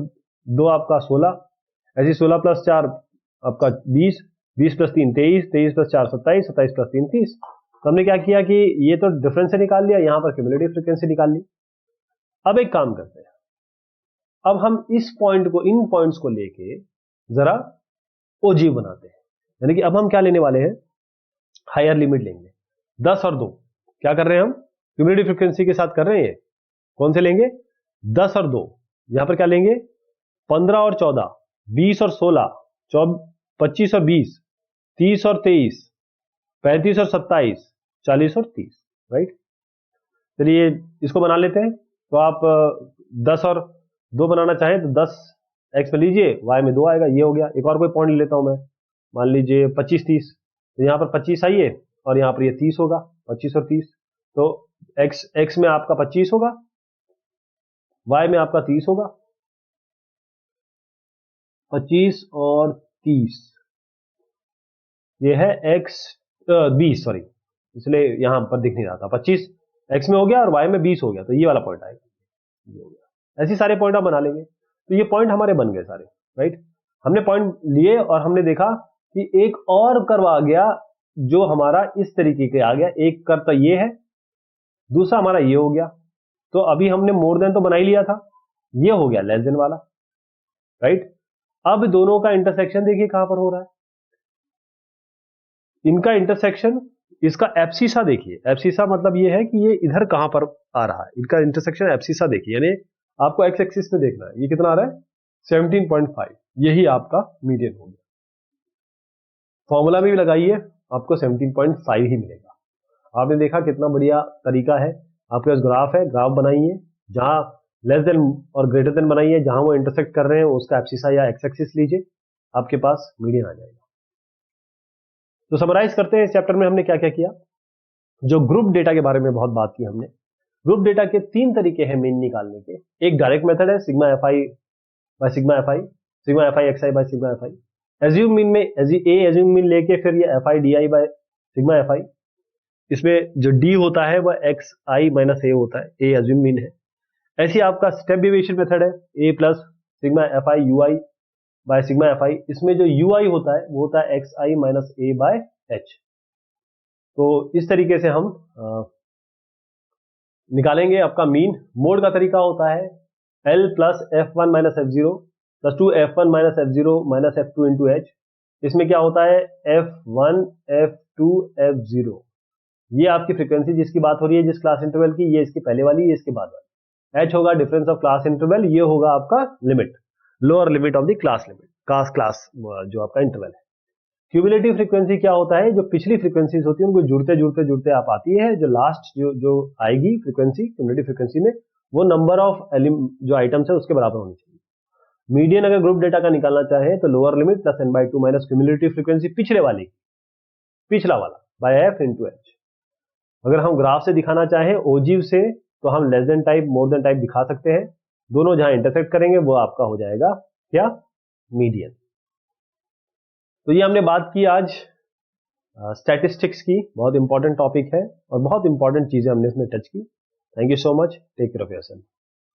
2 आपका 16, ऐसे 16 प्लस 4 आपका 20, 20 प्लस 3 23, 23 प्लस 4 27, 27 प्लस 3 30। तो हमने क्या किया कि ये तो डिफरेंस से निकाल लिया, यहां पर क्यूमुलेटिव फ्रीक्वेंसी निकाल ली। अब एक काम करते हैं, अब हम इस पॉइंट को, इन पॉइंट्स को लेके जरा ओजीव बनाते हैं। यानी कि अब हम क्या लेने वाले हैं, हायर लिमिट लेंगे। 10 और 2 क्या कर रहे हैं हम, क्यूमुलेटिव फ्रीक्वेंसी के साथ कर रहे हैं। कौन से लेंगे, 10 और 2, यहां पर क्या लेंगे 15 और 14, 20 और 16, 25 और 20, 30 और 23, 35 और 27, 40 और 30, राइट। चलिए इसको बना लेते हैं। तो आप 10 और 2 बनाना चाहें तो 10 एक्स में लीजिए, वाई में 2 आएगा, ये हो गया। एक और कोई पॉइंट ले लेता हूं मैं, मान लीजिए 25 30, तो यहां पर 25 आइए और यहां पर ये 30 होगा, 25 और 30, तो एक्स में आपका 25 होगा, वाई में आपका 30 होगा, 25 और 30, ये है एक्स 20, सॉरी इसलिए यहां पर दिख नहीं रहा था। 25 एक्स में हो गया और वाई में 20 हो गया, तो ये वाला पॉइंट आएगा, ये हो गया। ऐसे सारे पॉइंट आप बना लेंगे। तो ये पॉइंट हमारे बन गए सारे, राइट। हमने पॉइंट लिए और हमने देखा कि एक और कर्व आ गया जो हमारा इस तरीके के आ गया। एक कर्व तो ये है, दूसरा हमारा ये हो गया। तो अभी हमने मोर देन तो बना ही लिया था, ये हो गया लेस देन वाला, राइट। अब दोनों का इंटरसेक्शन देखिए कहां पर हो रहा है, इनका इंटरसेक्शन, इसका एब्सिसा देखिए। एब्सिसा मतलब ये है कि ये इधर कहां पर आ रहा है, इनका इंटरसेक्शन एब्सिसा देखिए। यानी आपको एक्स एक्सिस पे देखना है, ये कितना आ रहा है 17.5, यही आपका मीडियन हो गया। फॉर्मूला भी लगाइए, आपको 17.5 ही मिलेगा। आपने देखा कितना बढ़िया तरीका है। आपके पास ग्राफ है, ग्राफ बनाइए, जहां लेस देन और ग्रेटर देन बनाइए, जहां वो इंटरसेक्ट कर रहे हैं उसका एब्सिसा या एक्स एक्सिस लीजिए, आपके पास मीडियन आ जाएगा। तो समराइज करते हैं, इस चैप्टर में हमने क्या क्या किया। जो ग्रुप डेटा के बारे में बहुत बात की हमने। ग्रुप डेटा के 3 तरीके हैं मीन निकालने के। एक डायरेक्ट मेथड है sigma f i by sigma f I, sigma f I x I by sigma f I. Assume mean में एज्यूम मीन लेके फिर ये F i d i by sigma f i. इसमें जो डी होता है वह एक्स आई माइनस ए होता है, ए एज्यूम मीन है। ऐसी आपका स्टेप डेविएशन मेथड है, a plus sigma f i u i by sigma f i. इसमें जो यू आई होता है वो होता है x i minus a by h. तो इस तरीके से हम निकालेंगे आपका मीन। मोड का तरीका होता है L plus F one minus F zero plus 2f1 minus f0 minus f2 into H. इसमें क्या होता है f1 f2 f0, ये आपकी फ्रीक्वेंसी जिसकी बात हो रही है, जिस क्लास इंटरवल की, ये इसकी पहले वाली, ये इसकी बाद वाली। h होगा डिफरेंस ऑफ क्लास इंटरवल, ये होगा आपका limit, lower limit of the class limit, class जो आपका इंटरवल है। क्यूमुलेटिव फ्रीक्वेंसी क्या होता है, जो पिछली फ्रीक्वेंसीज होती है उनको जुड़ते जुड़ते जुड़ते आप आती है, जो लास्ट जो आएगी फ्रीक्वेंसी क्यूमुलेटिव फ्रीक्वेंसी में, वो नंबर ऑफ जो आइटम्स है उसके बराबर होनी चाहिए। मीडियन अगर ग्रुप डेटा का निकालना चाहे तो lower limit plus n/2 minus cumulative frequency पिछले वाली, पिछला वाला बाय f इंटू एच। अगर हम ग्राफ से दिखाना चाहें ओजीव से, तो हम less than type more than type दिखा सकते हैं। दोनों जहां इंटरसेक्ट करेंगे वो आपका हो जाएगा क्या, मीडियन। तो ये हमने बात की आज स्टैटिस्टिक्स की, बहुत इंपॉर्टेंट टॉपिक है और बहुत इंपॉर्टेंट चीजें हमने इसमें टच की। Thank you so much, take care of yourself.